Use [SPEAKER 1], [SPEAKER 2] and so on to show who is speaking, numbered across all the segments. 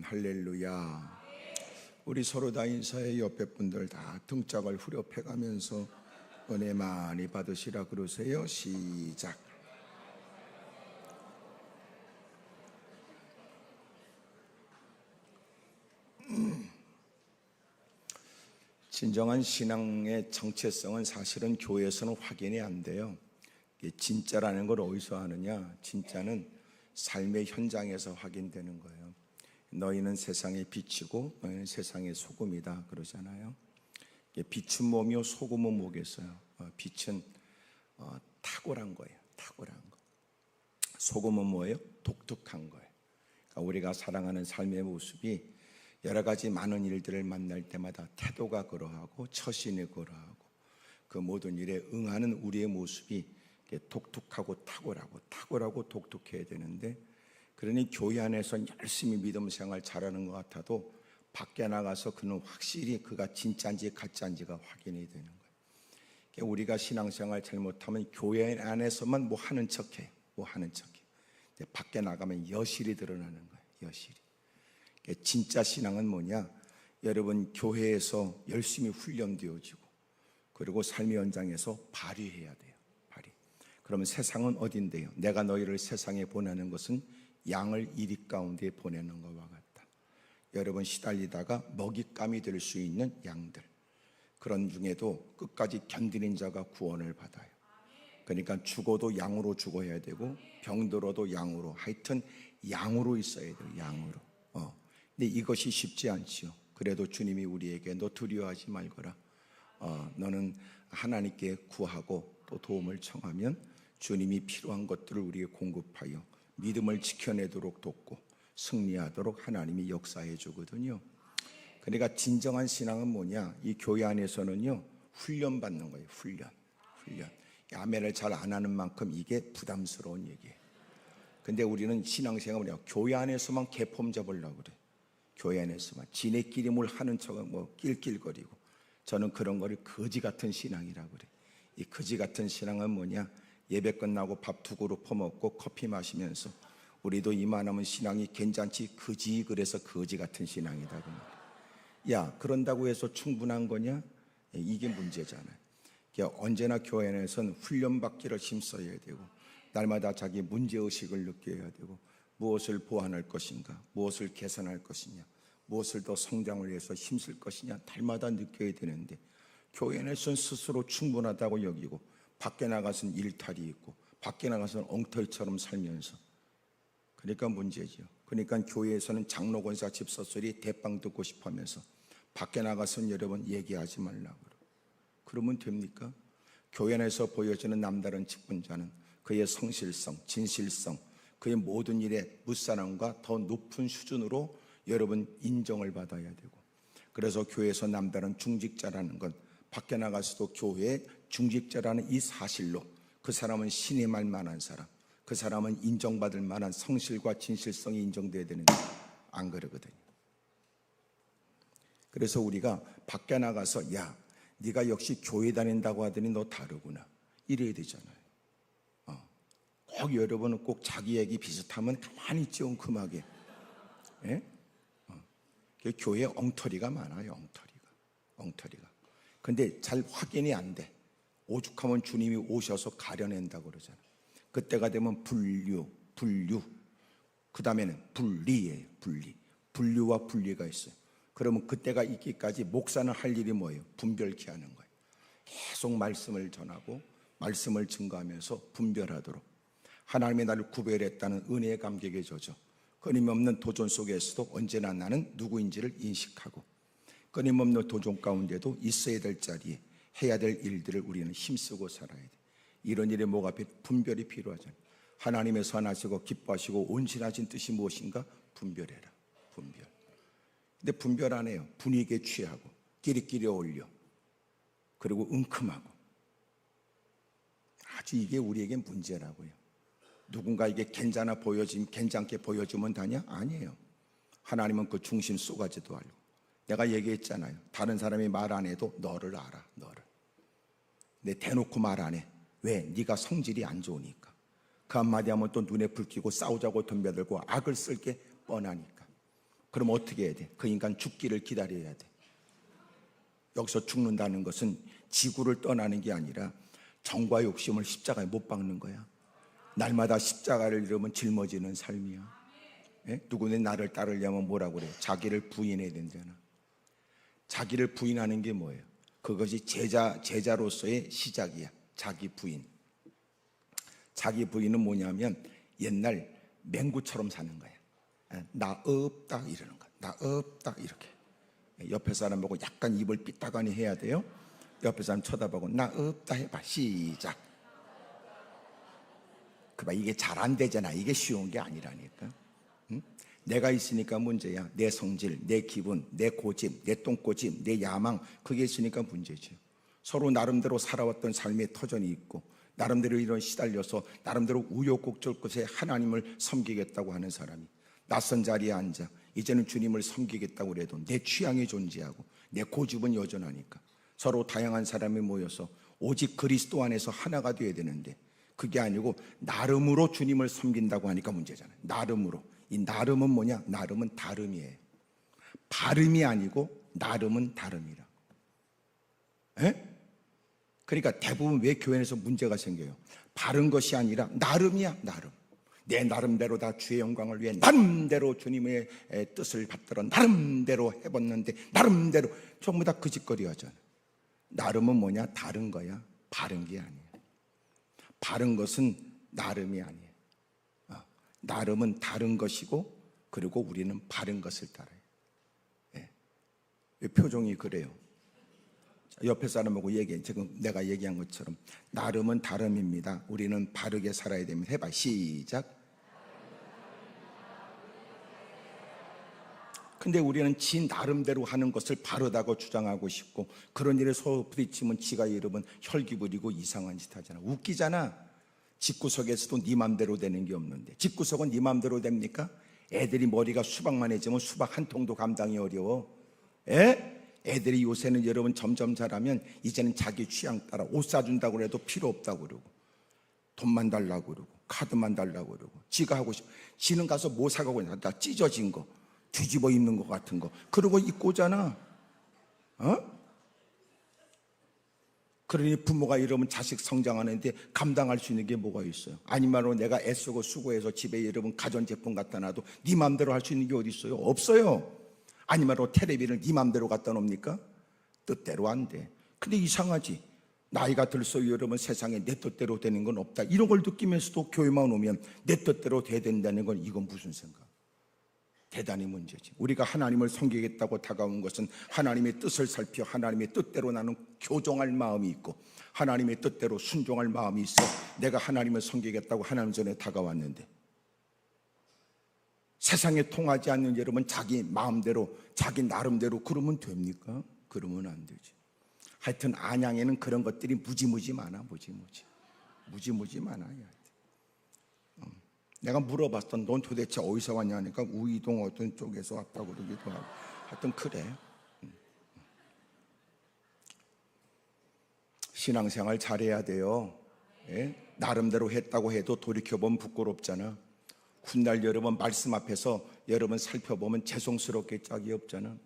[SPEAKER 1] 할렐루야. 우리 서로 다 인사해. 옆에 분들 다 등짝을 후려패가면서 은혜 많이 받으시라 그러세요. 시작. 진정한 신앙의 정체성은 사실은 교회에서는 확인이 안 돼요. 진짜라는 걸 어디서 하느냐? 진짜는 삶의 현장에서 확인되는 거예요. 너희는 세상의 빛이고 너희는 세상의 소금이다 그러잖아요. 빛은 뭐며 소금은 뭐겠어요? 빛은 탁월한 거예요. 탁월한 거. 소금은 뭐예요? 독특한 거예요. 그러니까 우리가 살아가는 삶의 모습이 여러 가지 많은 일들을 만날 때마다 태도가 그러하고 처신이 그러하고 그 모든 일에 응하는 우리의 모습이 독특하고 탁월하고 독특해야 되는데, 그러니 교회 안에서 열심히 믿음 생활 잘하는 것 같아도 밖에 나가서 그는 확실히 그가 진짜인지 가짜인지가 확인이 되는 거예요. 그러니까 우리가 신앙생활 잘못하면 교회 안에서만 뭐 하는 척해. 근데 밖에 나가면 여실히 드러나는 거예요. 여실히. 그러니까 진짜 신앙은 뭐냐? 여러분, 교회에서 열심히 훈련되어지고 그리고 삶의 현장에서 발휘해야 돼요. 발휘. 그러면 세상은 어딘데요? 내가 너희를 세상에 보내는 것은 양을 이리 가운데 보내는 것과 같다. 여러분, 시달리다가 먹잇감이 될 수 있는 양들, 그런 중에도 끝까지 견디는 자가 구원을 받아요. 그러니까 죽어도 양으로 죽어야 되고 병들어도 양으로, 하여튼 양으로 있어야 돼요. 양으로. 근데 이것이 쉽지 않지요. 그래도 주님이 우리에게 너 두려워하지 말거라. 너는 하나님께 구하고 또 도움을 청하면 주님이 필요한 것들을 우리에게 공급하여 믿음을 지켜내도록 돕고 승리하도록 하나님이 역사해 주거든요. 그러니까 진정한 신앙은 뭐냐? 이 교회 안에서는요, 훈련 받는 거예요. 훈련. 아멘을 잘 안 하는 만큼 이게 부담스러운 얘기예요. 근데 우리는 신앙생활을 뭐냐? 교회 안에서만 개폼 잡으려고 그래. 교회 안에서만 지네끼리 뭘 하는 척은 뭐 낄낄거리고, 저는 그런 거를 거지 같은 신앙이라고 그래. 이 거지 같은 신앙은 뭐냐? 예배 끝나고 밥 두 그릇 퍼먹고 커피 마시면서 우리도 이만하면 신앙이 괜찮지, 그지, 그래서 거지 같은 신앙이다 그 말이야. 야, 그런다고 해서 충분한 거냐? 이게 문제잖아요. 그러니까 언제나 교회 안에서는 훈련받기를 힘써야 되고 날마다 자기 문제의식을 느껴야 되고 무엇을 보완할 것인가, 무엇을 개선할 것이냐, 무엇을 더 성장을 위해서 힘쓸 것이냐 날마다 느껴야 되는데, 교회 안에서는 스스로 충분하다고 여기고 밖에 나가서는 일탈이 있고 밖에 나가서는 엉터리처럼 살면서, 그러니까 문제죠. 그러니까 교회에서는 장로 권사 집사소리 대빵 듣고 싶어 하면서 밖에 나가서는 여러분 얘기하지 말라고 그러면 됩니까? 교회 안에서 보여지는 남다른 직분자는 그의 성실성, 진실성, 그의 모든 일에 무사람과 더 높은 수준으로 여러분 인정을 받아야 되고, 그래서 교회에서 남다른 중직자라는 건 밖에 나가서도 교회의 중직자라는 이 사실로 그 사람은 신의 말 만한 사람, 그 사람은 인정받을 만한 성실과 진실성이 인정돼야 되는데 안 그러거든요. 그래서 우리가 밖에 나가서 야, 네가 역시 교회 다닌다고 하더니 너 다르구나 이래야 되잖아요. 꼭 여러분은 꼭 자기 얘기 비슷하면 가만히 있지 엉큼하게. 예? 교회에 엉터리가 많아요. 엉터리가. 근데 잘 확인이 안 돼. 오죽하면 주님이 오셔서 가려낸다고 그러잖아요. 그때가 되면 분류. 그 다음에는 분리예요. 분류와 분리가 있어요. 그러면 그때가 있기까지 목사는 할 일이 뭐예요? 분별케 하는 거예요. 계속 말씀을 전하고 말씀을 증거하면서 분별하도록, 하나님의 나를 구별했다는 은혜의 감격에 젖어 끊임없는 도전 속에서도 언제나 나는 누구인지를 인식하고, 끊임없는 도전 가운데도 있어야 될 자리에 해야 될 일들을 우리는 힘쓰고 살아야 돼. 이런 일에 뭐가 분별이 필요하잖아요. 하나님의 선하시고 기뻐하시고 온전하신 뜻이 무엇인가? 분별해라. 분별. 근데 분별 안 해요. 분위기에 취하고 끼리끼리 어울려, 그리고 은큼하고. 아주 이게 우리에게 문제라고요. 누군가에게 괜찮게 보여주면 다냐? 아니에요. 하나님은 그 중심 쏘가지도 알고. 내가 얘기했잖아요. 다른 사람이 말 안 해도 너를 알아. 너를. 근데 대놓고 말 안 해. 왜? 네가 성질이 안 좋으니까. 그 한마디 하면 또 눈에 불 켜고 싸우자고 덤벼들고 악을 쓸 게 뻔하니까. 그럼 어떻게 해야 돼? 그 인간 죽기를 기다려야 돼. 여기서 죽는다는 것은 지구를 떠나는 게 아니라 정과 욕심을 십자가에 못 박는 거야. 날마다 십자가를 잃으면 짊어지는 삶이야. 예? 누구는 나를 따르려면 뭐라고 그래? 자기를 부인해야 된잖아. 자기를 부인하는 게 뭐예요? 그것이 제자로서의 시작이야. 자기 부인. 자기 부인은 뭐냐면 옛날 맹구처럼 사는 거야. 나 없다 이러는 거야. 나 없다 이렇게. 옆에 사람 보고 약간 입을 삐딱하니 해야 돼요. 옆에 사람 쳐다보고 나 없다 해봐. 시작. 그봐, 이게 잘 안 되잖아. 이게 쉬운 게 아니라니까. 응? 내가 있으니까 문제야. 내 성질, 내 기분, 내 고집, 내 똥꼬집, 내 야망, 그게 있으니까 문제죠. 서로 나름대로 살아왔던 삶의 터전이 있고 나름대로 이런 시달려서 나름대로 우여곡절 끝에 하나님을 섬기겠다고 하는 사람이 낯선 자리에 앉아 이제는 주님을 섬기겠다고 그래도 내 취향이 존재하고 내 고집은 여전하니까 서로 다양한 사람이 모여서 오직 그리스도 안에서 하나가 되어야 되는데 그게 아니고 나름으로 주님을 섬긴다고 하니까 문제잖아요. 나름으로. 이 나름은 뭐냐? 나름은 다름이에요. 발음이 아니고 나름은 다름이라. 에? 그러니까 대부분 왜 교회에서 문제가 생겨요? 바른 것이 아니라 나름이야. 나름. 내 나름대로 다 주의 영광을 위해 나름대로 주님의 뜻을 받들어 나름대로 해봤는데 나름대로 전부 다 그 짓거리 하잖아. 나름은 뭐냐? 다른 거야. 바른 게 아니야. 바른 것은 나름이 아니에요. 나름은 다른 것이고 그리고 우리는 바른 것을 따라요. 예. 표정이 그래요. 옆에 사람하고 얘기해. 지금 내가 얘기한 것처럼 나름은 다름입니다. 우리는 바르게 살아야 됩니다. 해봐. 시작. 근데 우리는 지 나름대로 하는 것을 바르다고 주장하고 싶고 그런 일에 서로 부딪히면 지가 이러면 혈기 부리고 이상한 짓 하잖아. 웃기잖아. 집구석에서도 네 맘대로 되는 게 없는데 집구석은 네 맘대로 됩니까? 애들이 머리가 수박만해지면 수박 한 통도 감당이 어려워. 애들이 요새는 여러분 점점 자라면 이제는 자기 취향 따라 옷 사준다고 해도 필요 없다고 그러고 돈만 달라고 그러고 카드만 달라고 그러고 지가 하고 싶어. 지는 가서 뭐 사가고 있나? 나 찢어진 거 뒤집어 입는 것 같은 거 그러고 입고 오잖아. 그러니 부모가 이러면 자식 성장하는데 감당할 수 있는 게 뭐가 있어요? 아니면 내가 애쓰고 수고해서 집에 여러분 가전제품 갖다 놔도 네 맘대로 할 수 있는 게 어디 있어요? 없어요. 아니면 텔레비를 네 맘대로 갖다 놓습니까? 뜻대로 안 돼. 근데 이상하지. 나이가 들수록 여러분 세상에 내 뜻대로 되는 건 없다. 이런 걸 느끼면서도 교회만 오면 내 뜻대로 돼야 된다는 건 이건 무슨 생각? 대단히 문제지. 우리가 하나님을 섬기겠다고 다가온 것은 하나님의 뜻을 살펴 하나님의 뜻대로 나는 교정할 마음이 있고 하나님의 뜻대로 순종할 마음이 있어 내가 하나님을 섬기겠다고 하나님 전에 다가왔는데 세상에 통하지 않는 여러분 자기 마음대로 자기 나름대로 그러면 됩니까? 그러면 안 되지. 하여튼 안양에는 그런 것들이 무지무지 많아. 무지무지 많아요. 내가 물어봤던 넌 도대체 어디서 왔냐 하니까 우이동 어떤 쪽에서 왔다고 그러기도 하고 하여튼 그래. 신앙생활 잘해야 돼요. 예? 나름대로 했다고 해도 돌이켜보면 부끄럽잖아. 훗날 여러분 말씀 앞에서 여러분 살펴보면 죄송스럽게 짝이 없잖아.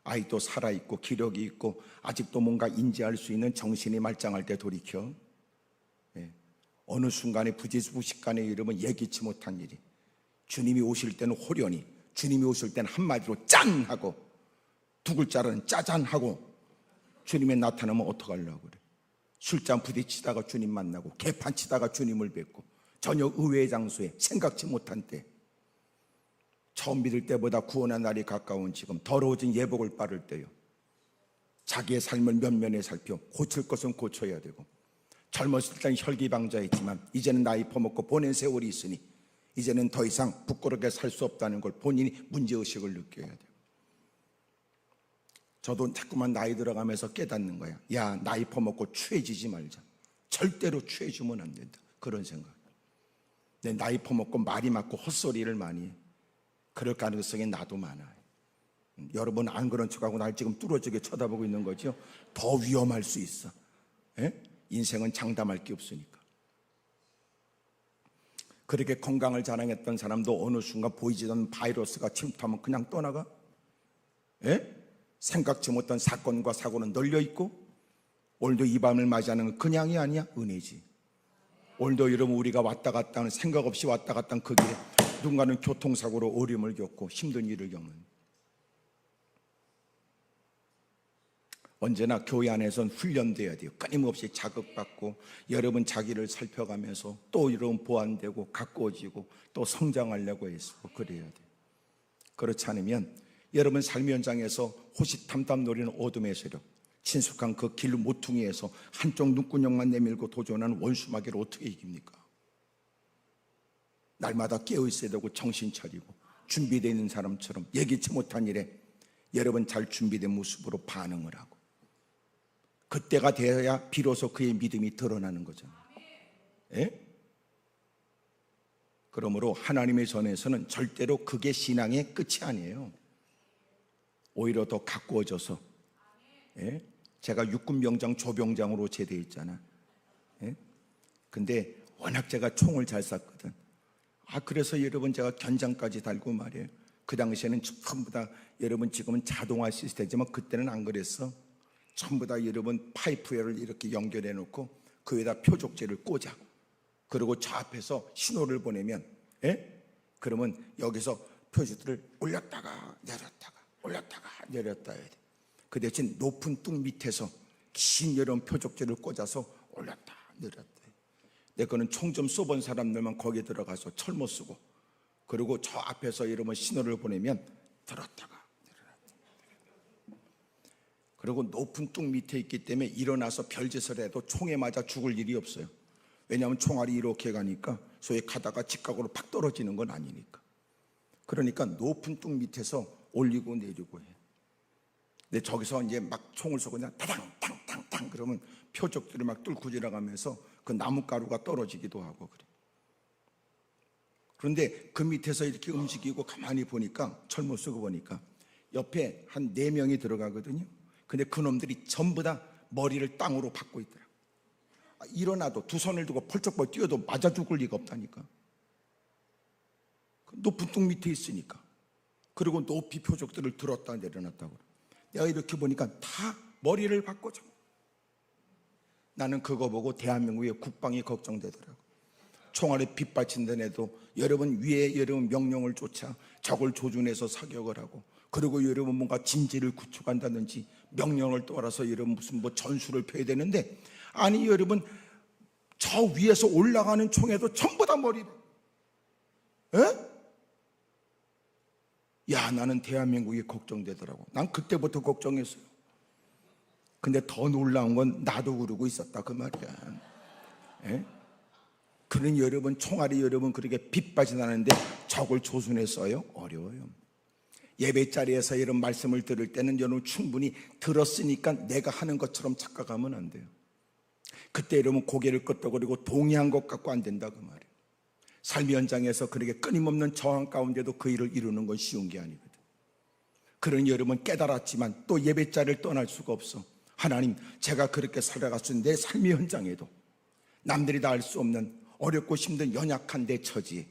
[SPEAKER 1] 아이도 살아있고 기력이 있고 아직도 뭔가 인지할 수 있는 정신이 말짱할 때 돌이켜. 어느 순간에 부지부식간에 이르면 예기치 못한 일이 주님이 오실 때는 호련히 주님이 오실 때는 한마디로 짠 하고 두 글자로는 짜잔 하고 주님이 나타나면 어떡하려고 그래. 술잔 부딪히다가 주님 만나고 개판 치다가 주님을 뵙고 전혀 의외의 장소에 생각지 못한 때 처음 믿을 때보다 구원의 날이 가까운 지금 더러워진 예복을 바를 때요. 자기의 삶을 면면에 살펴 고칠 것은 고쳐야 되고 젊었을 땐 혈기방자했지만 이제는 나이 퍼먹고 보낸 세월이 있으니 이제는 더 이상 부끄럽게 살 수 없다는 걸 본인이 문제의식을 느껴야 돼요. 저도 자꾸만 나이 들어가면서 깨닫는 거야. 야, 나이 퍼먹고 취해지지 말자. 절대로 취해지면 안 된다. 그런 생각. 내 나이 퍼먹고 말이 많고 헛소리를 많이 해. 그럴 가능성이 나도 많아요. 여러분 안 그런 척하고 날 지금 뚫어지게 쳐다보고 있는 거죠. 더 위험할 수 있어. 인생은 장담할 게 없으니까. 그렇게 건강을 자랑했던 사람도 어느 순간 보이지도 않는 바이러스가 침투하면 그냥 떠나가? 예? 생각지 못한 사건과 사고는 널려있고, 오늘도 이 밤을 맞이하는 건 그냥이 아니야, 은혜지. 오늘도 여러분 우리가 왔다 갔다 하는, 생각 없이 왔다 갔다 하는 그 길에 누군가는 교통사고로 어려움을 겪고 힘든 일을 겪는, 언제나 교회 안에서는 훈련돼야 돼요. 끊임없이 자극받고 여러분 자기를 살펴가면서 또 여러분 보완되고 가꾸어지고 또 성장하려고 해서 그래야 돼요. 그렇지 않으면 여러분 삶의 현장에서 호시탐탐 노리는 어둠의 세력, 친숙한 그 길 모퉁이에서 한쪽 눈구녕만 내밀고 도전하는 원수마귀를 어떻게 이깁니까? 날마다 깨어있어야 되고 정신 차리고 준비되어 있는 사람처럼 예기치 못한 일에 여러분 잘 준비된 모습으로 반응을 하고, 그때가 되어야 비로소 그의 믿음이 드러나는 거잖아요. 예? 그러므로 하나님의 전에서는 절대로 그게 신앙의 끝이 아니에요. 오히려 더 가꾸어져서, 예? 제가 육군병장 조병장으로 제대했잖아. 예? 근데 워낙 제가 총을 잘 쐈거든. 그래서 여러분 제가 견장까지 달고 말이에요. 그 당시에는 전부 다, 여러분 지금은 자동화 시스템이지만 그때는 안 그랬어. 전부 다 여러분 파이프웨어를 이렇게 연결해 놓고 그 위에다 표적지를 꽂아. 그리고 저 앞에서 신호를 보내면, 예? 그러면 여기서 표적들을 올렸다가 내렸다가 올렸다가 내렸다 해야 돼. 그 대신 높은 뚝 밑에서 긴 여러분 표적지를 꽂아서 올렸다 내렸다. 내가 그는 총 좀 쏘본 사람들만 거기에 들어가서 철모 쓰고, 그리고 저 앞에서 여러분 신호를 보내면 들었다가 그리고 높은 뚝 밑에 있기 때문에 일어나서 별짓을 해도 총에 맞아 죽을 일이 없어요. 왜냐하면 총알이 이렇게 가니까 소위 가다가 직각으로 팍 떨어지는 건 아니니까. 그러니까 높은 뚝 밑에서 올리고 내리고 해. 근데 저기서 이제 막 총을 쏘고 그냥 타당탕탕탕 그러면 표적들을 막 뚫고 지나가면서 그 나뭇가루가 떨어지기도 하고 그래. 그런데 그 밑에서 이렇게 움직이고 가만히 보니까, 철모 쓰고 보니까 옆에 한 4명이 들어가거든요. 근데 그놈들이 전부 다 머리를 땅으로 박고 있더라. 일어나도 두 손을 두고 펄쩍펄쩍 뛰어도 맞아 죽을 리가 없다니까. 높은 뚝 밑에 있으니까. 그리고 높이 표적들을 들었다 내려놨다고. 내가 이렇게 보니까 다 머리를 박고 좀. 나는 그거 보고 대한민국의 국방이 걱정되더라고. 총알에 빗받친다는 애도 여러분 위에 여러분 명령을 쫓아 적을 조준해서 사격을 하고, 그리고 여러분 뭔가 진지를 구축한다든지 명령을 따라서 여러분 무슨 뭐 전술을 펴야 되는데, 아니 여러분 저 위에서 올라가는 총에도 전부 다 머리를, 에? 야, 나는 대한민국이 걱정되더라고. 난 그때부터 걱정했어요. 근데 더 놀라운 건 나도 그러고 있었다 그 말이야. 에? 그런 여러분 총알이 여러분 그렇게 빗빠져나는데 적을 조준했어요? 어려워요. 예배 자리에서 이런 말씀을 들을 때는 여러분 충분히 들었으니까 내가 하는 것처럼 착각하면 안 돼요. 그때 여러분 고개를 끄덕거리고 동의한 것 갖고 안 된다 그 말이에요. 삶의 현장에서 그렇게 끊임없는 저항 가운데도 그 일을 이루는 건 쉬운 게 아니거든. 그런 여러분 깨달았지만 또 예배 자리를 떠날 수가 없어. 하나님, 제가 그렇게 살아갔을 내 삶의 현장에도 남들이 다 알 수 없는 어렵고 힘든 연약한 내 처지에,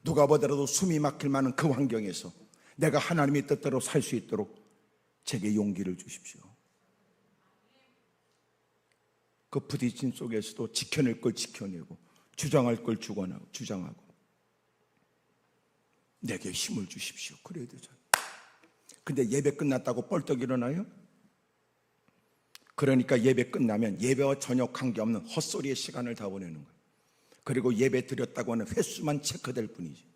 [SPEAKER 1] 누가 보더라도 숨이 막힐 만한 그 환경에서 내가 하나님의 뜻대로 살 수 있도록 제게 용기를 주십시오. 그 부딪힘 속에서도 지켜낼 걸 지켜내고 주장할 걸 주장하고 내게 힘을 주십시오. 그래야 되잖아요. 근데 예배 끝났다고 뻘떡 일어나요? 그러니까 예배 끝나면 예배와 전혀 관계없는 헛소리의 시간을 다 보내는 거예요. 그리고 예배 드렸다고 하는 횟수만 체크될 뿐이지.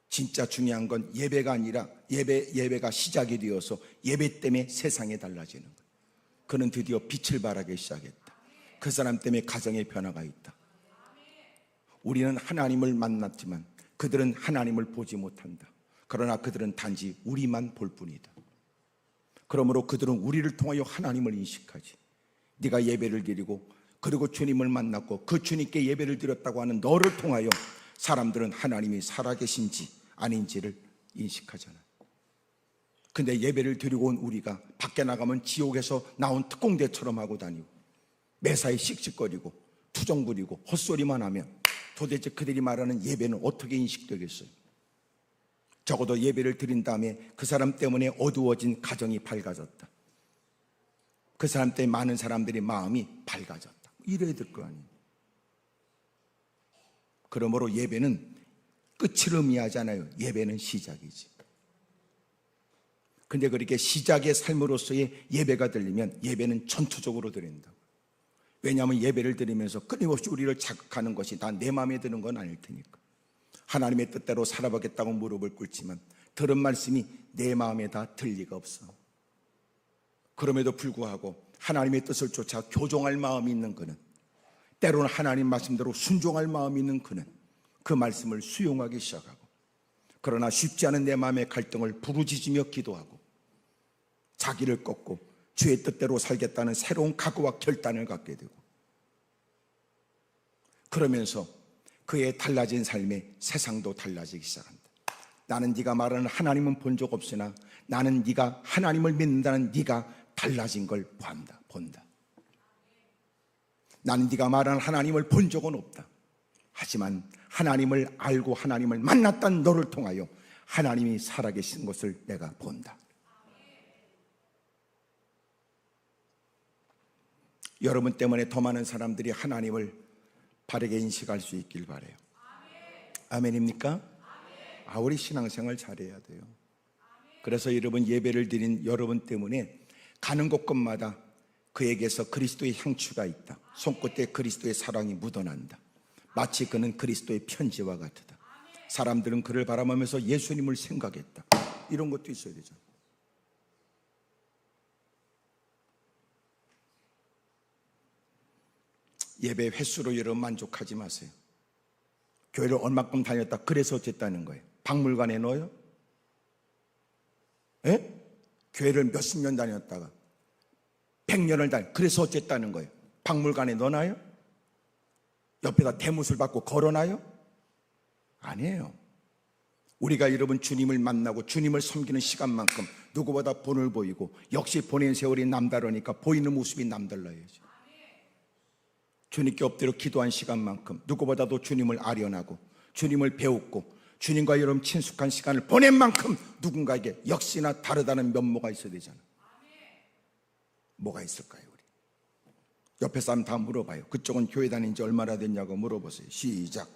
[SPEAKER 1] 진짜 중요한 건 예배가 아니라 예배가 시작이 되어서 예배 때문에 세상이 달라지는 거예요. 그는 드디어 빛을 발하기 시작했다. 그 사람 때문에 가정의 변화가 있다. 우리는 하나님을 만났지만 그들은 하나님을 보지 못한다. 그러나 그들은 단지 우리만 볼 뿐이다. 그러므로 그들은 우리를 통하여 하나님을 인식하지. 네가 예배를 드리고 그리고 주님을 만났고 그 주님께 예배를 드렸다고 하는 너를 통하여 사람들은 하나님이 살아계신지 아닌지를 인식하잖아. 근데 예배를 드리고 온 우리가 밖에 나가면 지옥에서 나온 특공대처럼 하고 다니고 매사에 씩씩거리고 투정 부리고 헛소리만 하면 도대체 그들이 말하는 예배는 어떻게 인식되겠어요? 적어도 예배를 드린 다음에 그 사람 때문에 어두워진 가정이 밝아졌다, 그 사람 때문에 많은 사람들의 마음이 밝아졌다, 이래야 될 거 아니에요. 그러므로 예배는 끝을 의미하지 않아요. 예배는 시작이지. 근데 그렇게 시작의 삶으로서의 예배가 들리면 예배는 전투적으로 드린다. 왜냐하면 예배를 드리면서 끊임없이 우리를 자극하는 것이 다 내 마음에 드는 건 아닐 테니까. 하나님의 뜻대로 살아보겠다고 무릎을 꿇지만 들은 말씀이 내 마음에 다 들 리가 없어. 그럼에도 불구하고 하나님의 뜻을 쫓아 교종할 마음이 있는 그는, 때로는 하나님 말씀대로 순종할 마음이 있는 그는 그 말씀을 수용하기 시작하고, 그러나 쉽지 않은 내 마음의 갈등을 부르짖으며 기도하고 자기를 꺾고 주의 뜻대로 살겠다는 새로운 각오와 결단을 갖게 되고, 그러면서 그의 달라진 삶에 세상도 달라지기 시작한다. 나는 네가 말하는 하나님은 본 적 없으나 나는 네가 하나님을 믿는다는 네가 달라진 걸 본다. 나는 네가 말하는 하나님을 본 적은 없다. 하지만 하나님을 알고 하나님을 만났던 너를 통하여 하나님이 살아계신 것을 내가 본다. 여러분 때문에 더 많은 사람들이 하나님을 바르게 인식할 수 있길 바라요. 아멘입니까? 우리 신앙생활 잘해야 돼요. 그래서 여러분, 예배를 드린 여러분 때문에 가는 곳곳마다 그에게서 그리스도의 향취가 있다. 손끝에 그리스도의 사랑이 묻어난다. 마치 그는 그리스도의 편지와 같다. 사람들은 그를 바라보면서 예수님을 생각했다. 이런 것도 있어야 되죠. 예배 횟수로 여러분 만족하지 마세요. 교회를 얼마큼 다녔다 그래서 어쨌다는 거예요? 박물관에 넣어요? 예? 교회를 몇십 년 다녔다가 100년을 다녔다 그래서 어쨌다는 거예요? 박물관에 넣어놔요? 옆에다 대못을 받고 걸어놔요? 아니에요. 우리가 여러분 주님을 만나고 주님을 섬기는 시간만큼 누구보다 본을 보이고, 역시 보낸 세월이 남다르니까 보이는 모습이 남달라야죠. 주님께 엎드려 기도한 시간만큼 누구보다도 주님을 아련하고 주님을 배웠고 주님과 여러분 친숙한 시간을 보낸 만큼 누군가에게 역시나 다르다는 면모가 있어야 되잖아요. 뭐가 있을까요? 우리 옆에 사람 다 물어봐요. 그쪽은 교회 다닌 지 얼마나 됐냐고 물어보세요. 시작.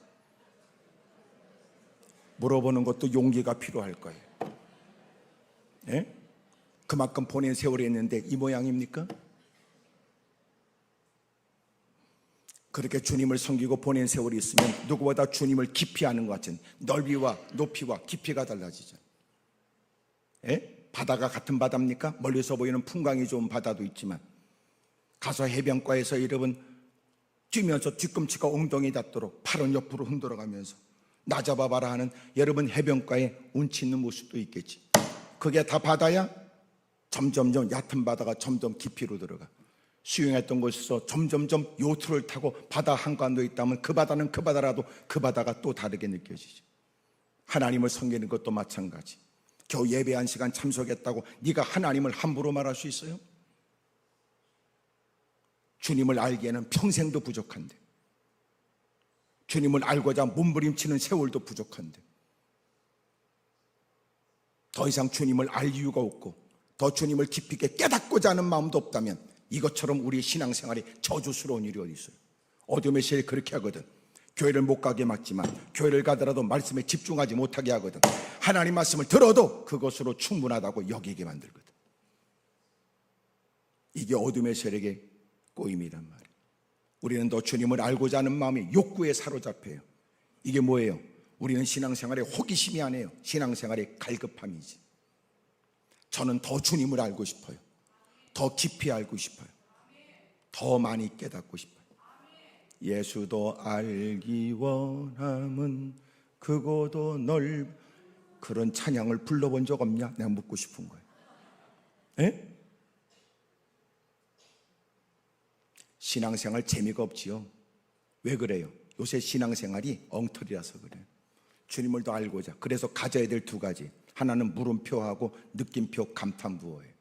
[SPEAKER 1] 물어보는 것도 용기가 필요할 거예요. 예? 그만큼 보낸 세월이 있는데 이 모양입니까? 그렇게 주님을 섬기고 보낸 세월이 있으면 누구보다 주님을 깊이 아는 것 같은 넓이와 높이와 깊이가 달라지죠. 예? 바다가 같은 바다입니까? 멀리서 보이는 풍광이 좋은 바다도 있지만 가서 해변가에서 여러분 뛰면서 뒤꿈치가 엉덩이 닿도록 팔은 옆으로 흔들어가면서 나 잡아봐라 하는 여러분 해변가에 운치 있는 모습도 있겠지. 그게 다 바다야? 점점점 얕은 바다가 점점 깊이로 들어가. 수영했던 곳에서 점점점 요트를 타고 바다 한가운데 있다면 그 바다는 그 바다라도 그 바다가 또 다르게 느껴지죠. 하나님을 섬기는 것도 마찬가지. 겨우 예배 한 시간 참석했다고 네가 하나님을 함부로 말할 수 있어요? 주님을 알기에는 평생도 부족한데, 주님을 알고자 몸부림치는 세월도 부족한데, 더 이상 주님을 알 이유가 없고 더 주님을 깊이 있게 깨닫고자 하는 마음도 없다면 이것처럼 우리 신앙생활이 저주스러운 일이 어디 있어요? 어둠의 세력이 그렇게 하거든. 교회를 못 가게 막지만 교회를 가더라도 말씀에 집중하지 못하게 하거든. 하나님 말씀을 들어도 그것으로 충분하다고 여기게 만들거든. 이게 어둠의 세력의 꼬임이란 말이에요. 우리는 더 주님을 알고자 하는 마음이 욕구에 사로잡혀요. 이게 뭐예요? 우리는 신앙생활에 호기심이 아니에요. 신앙생활의 갈급함이지. 저는 더 주님을 알고 싶어요. 더 깊이 알고 싶어요. 더 많이 깨닫고 싶어요. 예수도 알기 원함은 크고도 그런 찬양을 불러본 적 없냐? 내가 묻고 싶은 거예요. 에? 신앙생활 재미가 없지요. 왜 그래요? 요새 신앙생활이 엉터리라서 그래요. 주님을 더 알고자. 그래서 가져야 될 두 가지. 하나는 물음표하고 느낌표 감탄부어예요.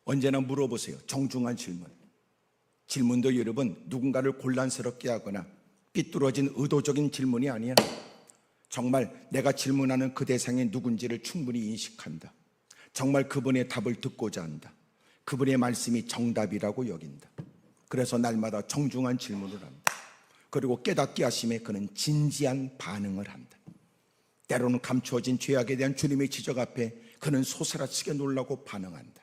[SPEAKER 1] 언제나 물어보세요. 정중한 질문. 질문도 여러분 누군가를 곤란스럽게 하거나 삐뚤어진 의도적인 질문이 아니야. 정말 내가 질문하는 그 대상이 누군지를 충분히 인식한다. 정말 그분의 답을 듣고자 한다. 그분의 말씀이 정답이라고 여긴다. 그래서 날마다 정중한 질문을 한다. 그리고 깨닫게 하심에 그는 진지한 반응을 한다. 때로는 감추어진 죄악에 대한 주님의 지적 앞에 그는 소스라치게 놀라고 반응한다.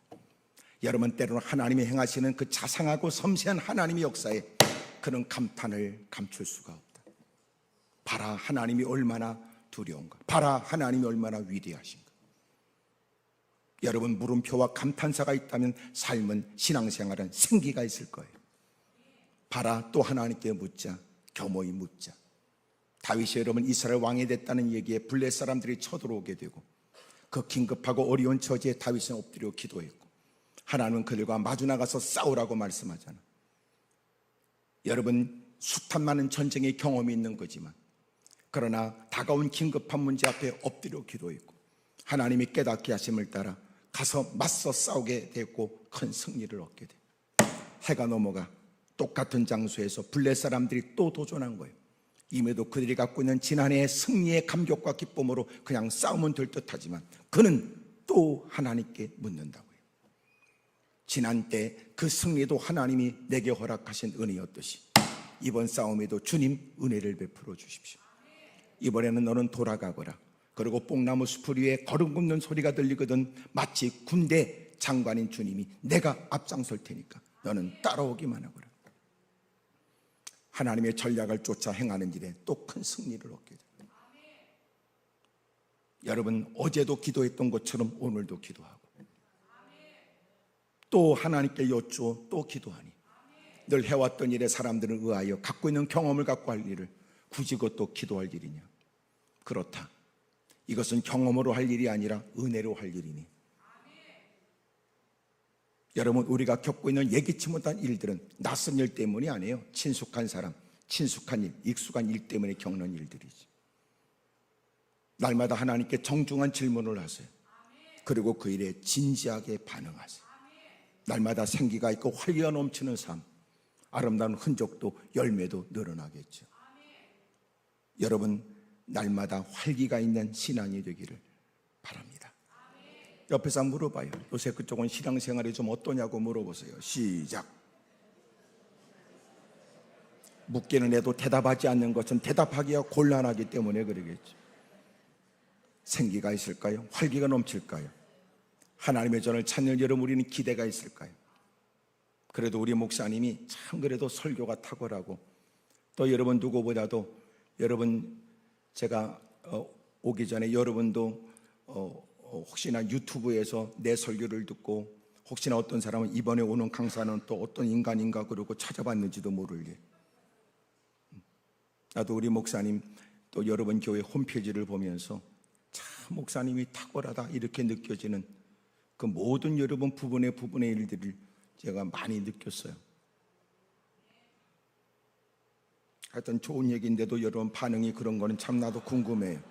[SPEAKER 1] 여러분, 때로는 하나님이 행하시는 그 자상하고 섬세한 하나님의 역사에 그는 감탄을 감출 수가 없다. 봐라, 하나님이 얼마나 두려운가. 봐라, 하나님이 얼마나 위대하신가. 여러분, 물음표와 감탄사가 있다면 삶은, 신앙생활은 생기가 있을 거예요. 봐라, 또 하나님께 묻자. 겸허히 묻자. 다윗이 여러분 이스라엘 왕이 됐다는 얘기에 블레 사람들이 쳐들어오게 되고 그 긴급하고 어려운 처지에 다윗은 엎드려 기도했고 하나님은 그들과 마주 나가서 싸우라고 말씀하잖아. 여러분, 수탄 많은 전쟁의 경험이 있는 거지만 그러나 다가온 긴급한 문제 앞에 엎드려 기도했고 하나님이 깨닫게 하심을 따라 가서 맞서 싸우게 됐고 큰 승리를 얻게 돼. 해가 넘어가 똑같은 장소에서 블레 사람들이 또 도전한 거예요. 임에도 그들이 갖고 있는 지난해의 승리의 감격과 기쁨으로 그냥 싸우면 될 듯하지만 그는 또 하나님께 묻는다고요. 지난 때 그 승리도 하나님이 내게 허락하신 은혜였듯이 이번 싸움에도 주님 은혜를 베풀어 주십시오. 이번에는 너는 돌아가거라. 그리고 뽕나무 숲을 위에 걸음 굽는 소리가 들리거든 마치 군대 장관인 주님이 내가 앞장설 테니까 너는 따라오기만 하거라. 하나님의 전략을 쫓아 행하는 일에 또 큰 승리를 얻게 됩니다. 여러분, 어제도 기도했던 것처럼 오늘도 기도하고 또 하나님께 여쭈어 또 기도하니 늘 해왔던 일에 사람들을 의하여 갖고 있는 경험을 갖고 할 일을 굳이 그것도 기도할 일이냐? 그렇다. 이것은 경험으로 할 일이 아니라 은혜로 할 일이니 여러분, 우리가 겪고 있는 예기치 못한 일들은 낯선 일 때문이 아니에요. 친숙한 사람, 친숙한 일, 익숙한 일 때문에 겪는 일들이지. 날마다 하나님께 정중한 질문을 하세요. 그리고 그 일에 진지하게 반응하세요. 날마다 생기가 있고 활기가 넘치는 삶, 아름다운 흔적도 열매도 늘어나겠죠. 여러분, 날마다 활기가 있는 신앙이 되기를 바랍니다. 옆에서 물어봐요. 요새 그쪽은 신앙생활이 좀 어떠냐고 물어보세요. 시작. 묻기는 해도 대답하지 않는 것은 대답하기가 곤란하기 때문에 그러겠죠. 생기가 있을까요? 활기가 넘칠까요? 하나님의 전을 찾는 여러분, 우리는 기대가 있을까요? 그래도 우리 목사님이 참 그래도 설교가 탁월하고 또 여러분 누구보다도 여러분 제가 오기 전에 여러분도 혹시나 유튜브에서 내 설교를 듣고 혹시나 어떤 사람은 이번에 오는 강사는 또 어떤 인간인가 그러고 찾아봤는지도 모를 일. 나도 우리 목사님 또 여러분 교회 홈페이지를 보면서 참 목사님이 탁월하다 이렇게 느껴지는 그 모든 여러분 부분의 일들을 제가 많이 느꼈어요. 하여튼 좋은 얘기인데도 여러분 반응이 그런 거는 참 나도 궁금해요.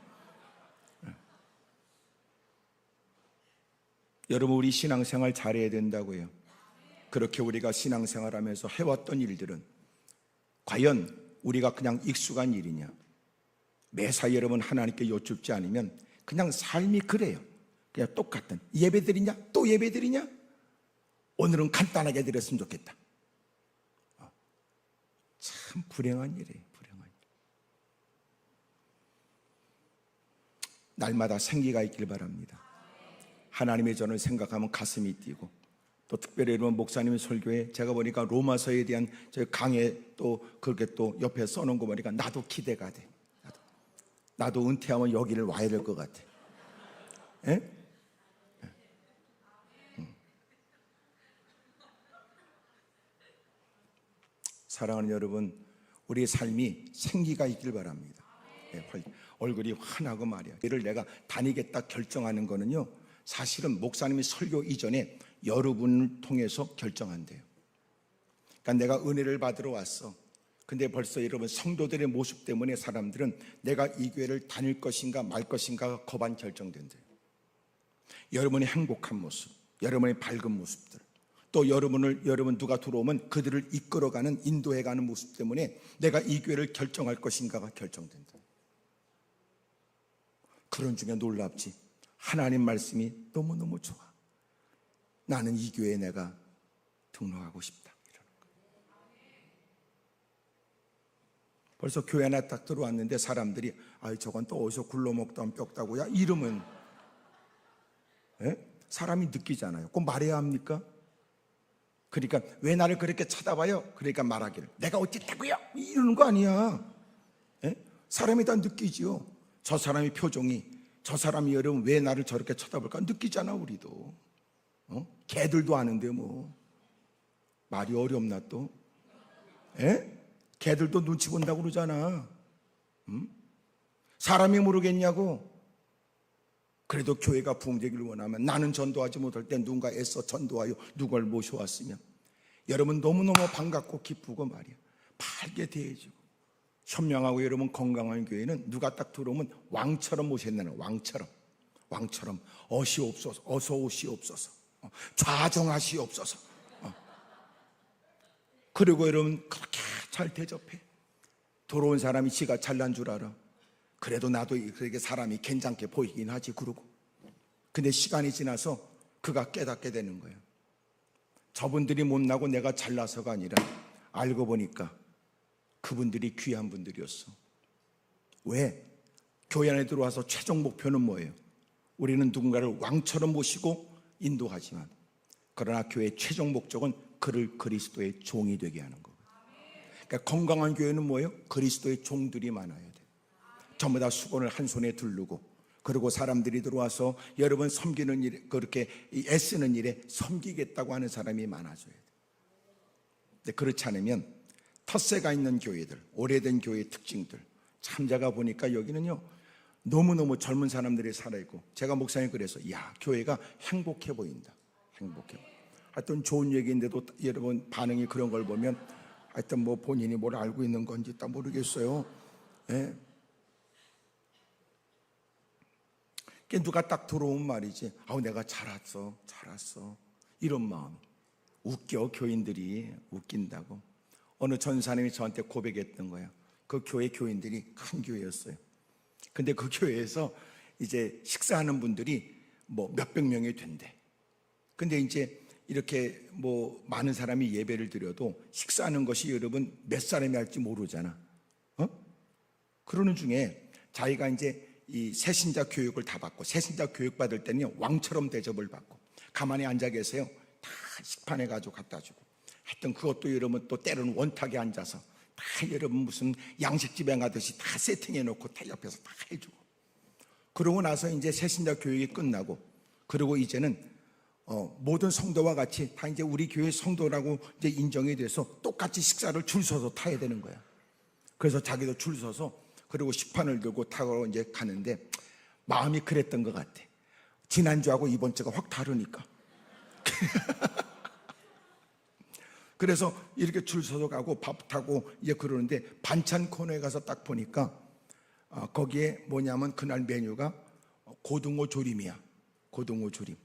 [SPEAKER 1] 여러분, 우리 신앙생활 잘해야 된다고요. 그렇게 우리가 신앙생활하면서 해왔던 일들은 과연 우리가 그냥 익숙한 일이냐? 매사 여러분 하나님께 여쭙지 않으면 그냥 삶이 그래요. 그냥 똑같은 예배드리냐? 또 예배드리냐? 오늘은 간단하게 드렸으면 좋겠다. 참 불행한 일이에요. 불행한 일. 날마다 생기가 있길 바랍니다. 하나님의 전을 생각하면 가슴이 뛰고 또 특별히 여러분 목사님의 설교에 제가 보니까 로마서에 대한 저 강해 또 그렇게 또 옆에 써놓은 거 보니까 나도 기대가 돼. 나도 은퇴하면 여기를 와야 될 것 같아. 예? 사랑하는 여러분, 우리의 삶이 생기가 있길 바랍니다. 얼굴이 환하고 말이야. 이를 내가 다니겠다 결정하는 거는요, 사실은 목사님이 설교 이전에 여러분을 통해서 결정한대요. 그러니까 내가 은혜를 받으러 왔어. 근데 벌써 여러분 성도들의 모습 때문에 사람들은 내가 이 교회를 다닐 것인가 말 것인가가 거반 결정된대요. 여러분의 행복한 모습, 여러분의 밝은 모습들, 또 여러분 누가 들어오면 그들을 이끌어가는, 인도해가는 모습 때문에 내가 이 교회를 결정할 것인가가 결정된다. 그런 중에 놀랍지, 하나님 말씀이 너무너무 좋아. 나는 이 교회에 내가 등록하고 싶다, 이러는 거야. 벌써 교회 하나 딱 들어왔는데 사람들이 저건 또 어디서 굴러먹던 뼈다고야 이러면 사람이 느끼잖아요. 꼭 말해야 합니까? 그러니까 왜 나를 그렇게 쳐다봐요? 그러니까 말하기를 내가 어쨌다고요? 이러는 거 아니야. 사람이 다 느끼지요. 저 사람의 표정이, 저 사람이 여러분 왜 나를 저렇게 쳐다볼까 느끼잖아. 우리도 개들도 아는데 뭐 말이 어렵나 또? 개들도 눈치 본다고 그러잖아. 사람이 모르겠냐고. 그래도 교회가 부흥되기를 원하면 나는 전도하지 못할 때 누군가 애써 전도하여 누굴 모셔왔으면 여러분 너무너무 반갑고 기쁘고 말이야. 밝게 대해주고 현명하고 여러분 건강한 교회는 누가 딱 들어오면 왕처럼 모셔내는, 왕처럼 어시옵소서, 어서 오시옵소서, 좌정하시옵소서. 그리고 여러분 그렇게 잘 대접해. 들어온 사람이 지가 잘난 줄 알아. 그래도 나도 그렇게 사람이 괜찮게 보이긴 하지 그러고. 근데 시간이 지나서 그가 깨닫게 되는 거예요. 저분들이 못나고 내가 잘나서가 아니라 알고 보니까 그분들이 귀한 분들이었어. 왜? 교회 안에 들어와서 최종 목표는 뭐예요? 우리는 누군가를 왕처럼 모시고 인도하지만 그러나 교회의 최종 목적은 그를 그리스도의 종이 되게 하는 거예요. 그러니까 건강한 교회는 뭐예요? 그리스도의 종들이 많아야 돼. 전부 다 수건을 한 손에 두르고, 그리고 사람들이 들어와서 여러분 섬기는 일에, 그렇게 애쓰는 일에 섬기겠다고 하는 사람이 많아져야 돼. 근데 그렇지 않으면 텃세가 있는 교회들, 오래된 교회의 특징들, 참자가 보니까 여기는요 너무너무 젊은 사람들이 살아있고, 제가 목사님 그래서 교회가 행복해 보인다. 행복해. 하여튼 좋은 얘기인데도 여러분 반응이 그런 걸 보면 하여튼 뭐 본인이 뭘 알고 있는 건지 딱 모르겠어요. 누가 딱 들어오면 말이지, 내가 잘 왔어 이런 마음. 웃겨. 교인들이 웃긴다고. 어느 전사님이 저한테 고백했던 거야. 그 교회 교인들이 큰 교회였어요. 근데 그 교회에서 이제 식사하는 분들이 뭐 몇백 명이 된대. 근데 이제 이렇게 뭐 많은 사람이 예배를 드려도 식사하는 것이 여러분 몇 사람이 할지 모르잖아. 그러는 중에 자기가 이제 이 새신자 교육을 다 받고, 새신자 교육 받을 때는 왕처럼 대접을 받고 가만히 앉아 계세요. 다 식판에 가지고 갖다 주고. 하여튼 그것도 여러분 또 때로는 원탁에 앉아서 다 여러분 무슨 양식집에 가듯이 다 세팅해 놓고 다 옆에서 다 해주고. 그러고 나서 이제 새신자 교육이 끝나고, 그리고 이제는 모든 성도와 같이 다 이제 우리 교회 성도라고 이제 인정이 돼서 똑같이 식사를 줄 서서 타야 되는 거야. 그래서 자기도 줄 서서 그리고 식판을 들고 타고 이제 가는데 마음이 그랬던 것 같아. 지난주하고 이번 주가 확 다르니까. 그래서 이렇게 줄 서서 가고 밥 타고 이제 그러는데 반찬 코너에 가서 딱 보니까 거기에 뭐냐면 그날 메뉴가 고등어 조림이야. 고등어 조림.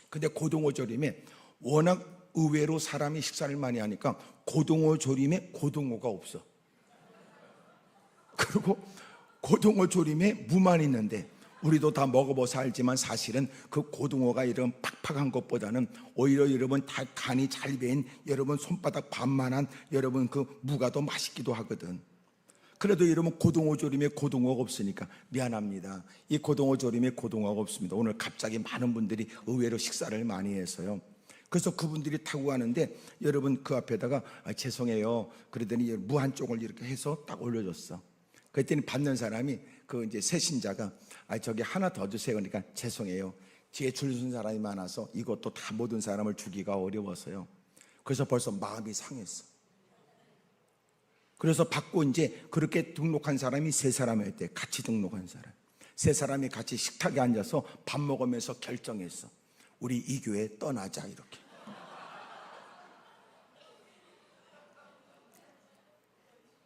[SPEAKER 1] 근데 고등어 조림에 워낙 의외로 사람이 식사를 많이 하니까 고등어 조림에 고등어가 없어. 그리고 고등어 조림에 무만 있는데, 우리도 다 먹어봐서 알지만 사실은 그 고등어가 이런 팍팍한 것보다는 오히려 여러분 다 간이 잘 배인 여러분 손바닥 반만한 여러분 그 무가 더 맛있기도 하거든. 그래도 여러분 고등어 조림에 고등어가 없으니까 미안합니다. 이 고등어 조림에 고등어가 없습니다. 오늘 갑자기 많은 분들이 의외로 식사를 많이 해서요. 그래서 그분들이 타고 가는데 여러분 그 앞에다가 죄송해요. 그러더니 무 한 쪽을 이렇게 해서 딱 올려줬어. 그랬더니 받는 사람이 그 이제 새신자가 저기 하나 더 주세요. 그러니까 죄송해요. 뒤에 줄 선 사람이 많아서 이것도 다 모든 사람을 주기가 어려워서요. 그래서 벌써 마음이 상했어. 그래서 받고 이제 그렇게 등록한 사람이 3사람이었대. 같이 등록한 사람. 3사람이 같이 식탁에 앉아서 밥 먹으면서 결정했어. 우리 이 교회 떠나자 이렇게.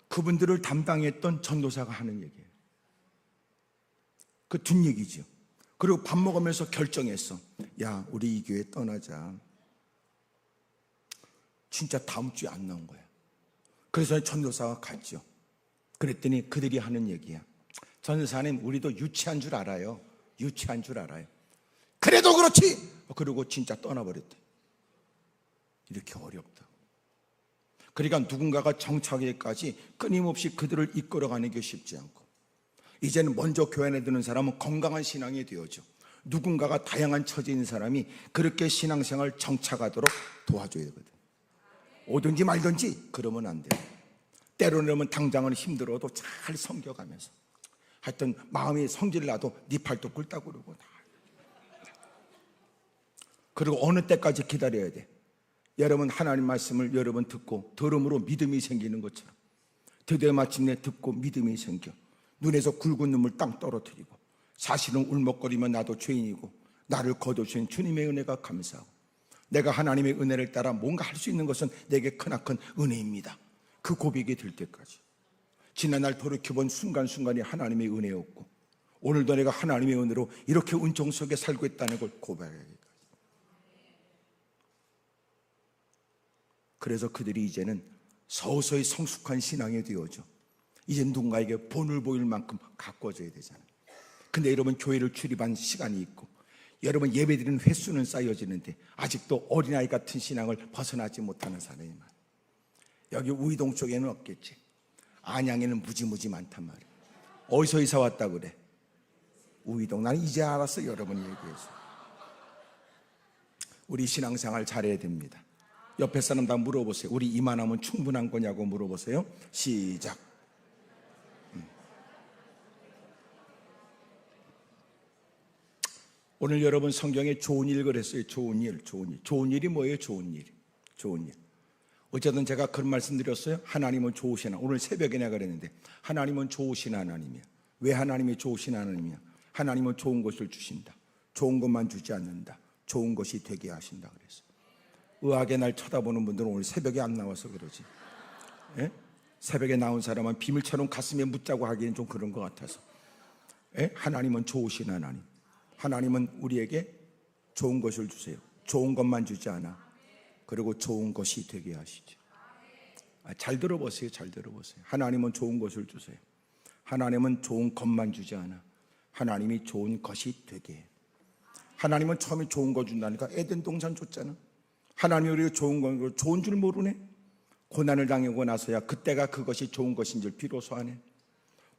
[SPEAKER 1] 그분들을 담당했던 전도사가 하는 얘기예요. 그 뒷얘기죠. 그리고 밥 먹으면서 결정했어. 야, 우리 이 교회 떠나자. 진짜 다음 주에 안 나온 거야. 그래서 전도사가 갔죠. 그랬더니 그들이 하는 얘기야. 전도사님, 우리도 유치한 줄 알아요. 유치한 줄 알아요. 그래도 그렇지. 그리고 진짜 떠나버렸대. 이렇게 어렵다. 그러니까 누군가가 정착하기까지 끊임없이 그들을 이끌어가는 게 쉽지 않고, 이제는 먼저 교회 안에 드는 사람은 건강한 신앙이 되어져. 누군가가 다양한 처지에 있는 사람이 그렇게 신앙생활 정착하도록 도와줘야 되거든. 오든지 말든지 그러면 안 돼요. 때로는 당장은 힘들어도 잘 섬겨가면서, 하여튼 마음이 성질 나도 네 팔뚝 꿇다고 그러고, 그리고 어느 때까지 기다려야 돼. 여러분 하나님 말씀을 여러분 듣고 들음으로 믿음이 생기는 것처럼 드디어 마침내 듣고 믿음이 생겨 눈에서 굵은 눈물 땅 떨어뜨리고, 사실은 울먹거리면 나도 죄인이고 나를 거두신 주님의 은혜가 감사하고, 내가 하나님의 은혜를 따라 뭔가 할 수 있는 것은 내게 크나큰 은혜입니다. 그 고백이 될 때까지, 지난날 돌이켜본 순간순간이 하나님의 은혜였고, 오늘도 내가 하나님의 은혜로 이렇게 은총 속에 살고 있다는 걸 고백하기까지. 그래서 그들이 이제는 서서히 성숙한 신앙이 되어져. 이제 누군가에게 본을 보일 만큼 가꿔져야 되잖아요. 근데 여러분, 교회를 출입한 시간이 있고 여러분 예배드리는 횟수는 쌓여지는데 아직도 어린아이 같은 신앙을 벗어나지 못하는 사람이 많아요. 여기 우이동 쪽에는 없겠지. 안양에는 무지무지 많단 말이에요. 어디서 이사 왔다 그래? 우이동. 나는 이제 알았어, 여러분이 얘기해서. 우리 신앙생활 잘해야 됩니다. 옆에 사람 다 물어보세요. 우리 이만하면 충분한 거냐고 물어보세요. 시작. 오늘 여러분 성경에 좋은 일 그랬어요. 좋은 일, 좋은 일. 좋은 일이 뭐예요? 좋은 일. 좋은 일. 어쨌든 제가 그런 말씀 드렸어요. 하나님은 좋으신, 오늘 새벽에 내가 그랬는데 하나님은 좋으신 하나님이야. 왜 하나님이 좋으신 하나님이야? 하나님은 좋은 것을 주신다. 좋은 것만 주지 않는다. 좋은 것이 되게 하신다 그랬어요. 의학의 날 쳐다보는 분들은 오늘 새벽에 안 나와서 그러지. 예? 새벽에 나온 사람은 비밀처럼 가슴에 묻자고 하기는 좀 그런 것 같아서. 예? 하나님은 좋으신 하나님. 하나님은 우리에게 좋은 것을 주세요. 좋은 것만 주지 않아. 그리고 좋은 것이 되게 하시죠. 잘 들어보세요. 잘 들어보세요. 하나님은 좋은 것을 주세요. 하나님은 좋은 것만 주지 않아. 하나님이 좋은 것이 되게 해. 하나님은 처음에 좋은 거 준다니까 에덴 동산 줬잖아. 하나님이 우리가 좋은 건 좋은 줄 모르네. 고난을 당하고 나서야 그때가 그것이 좋은 것인 줄 비로소 하네.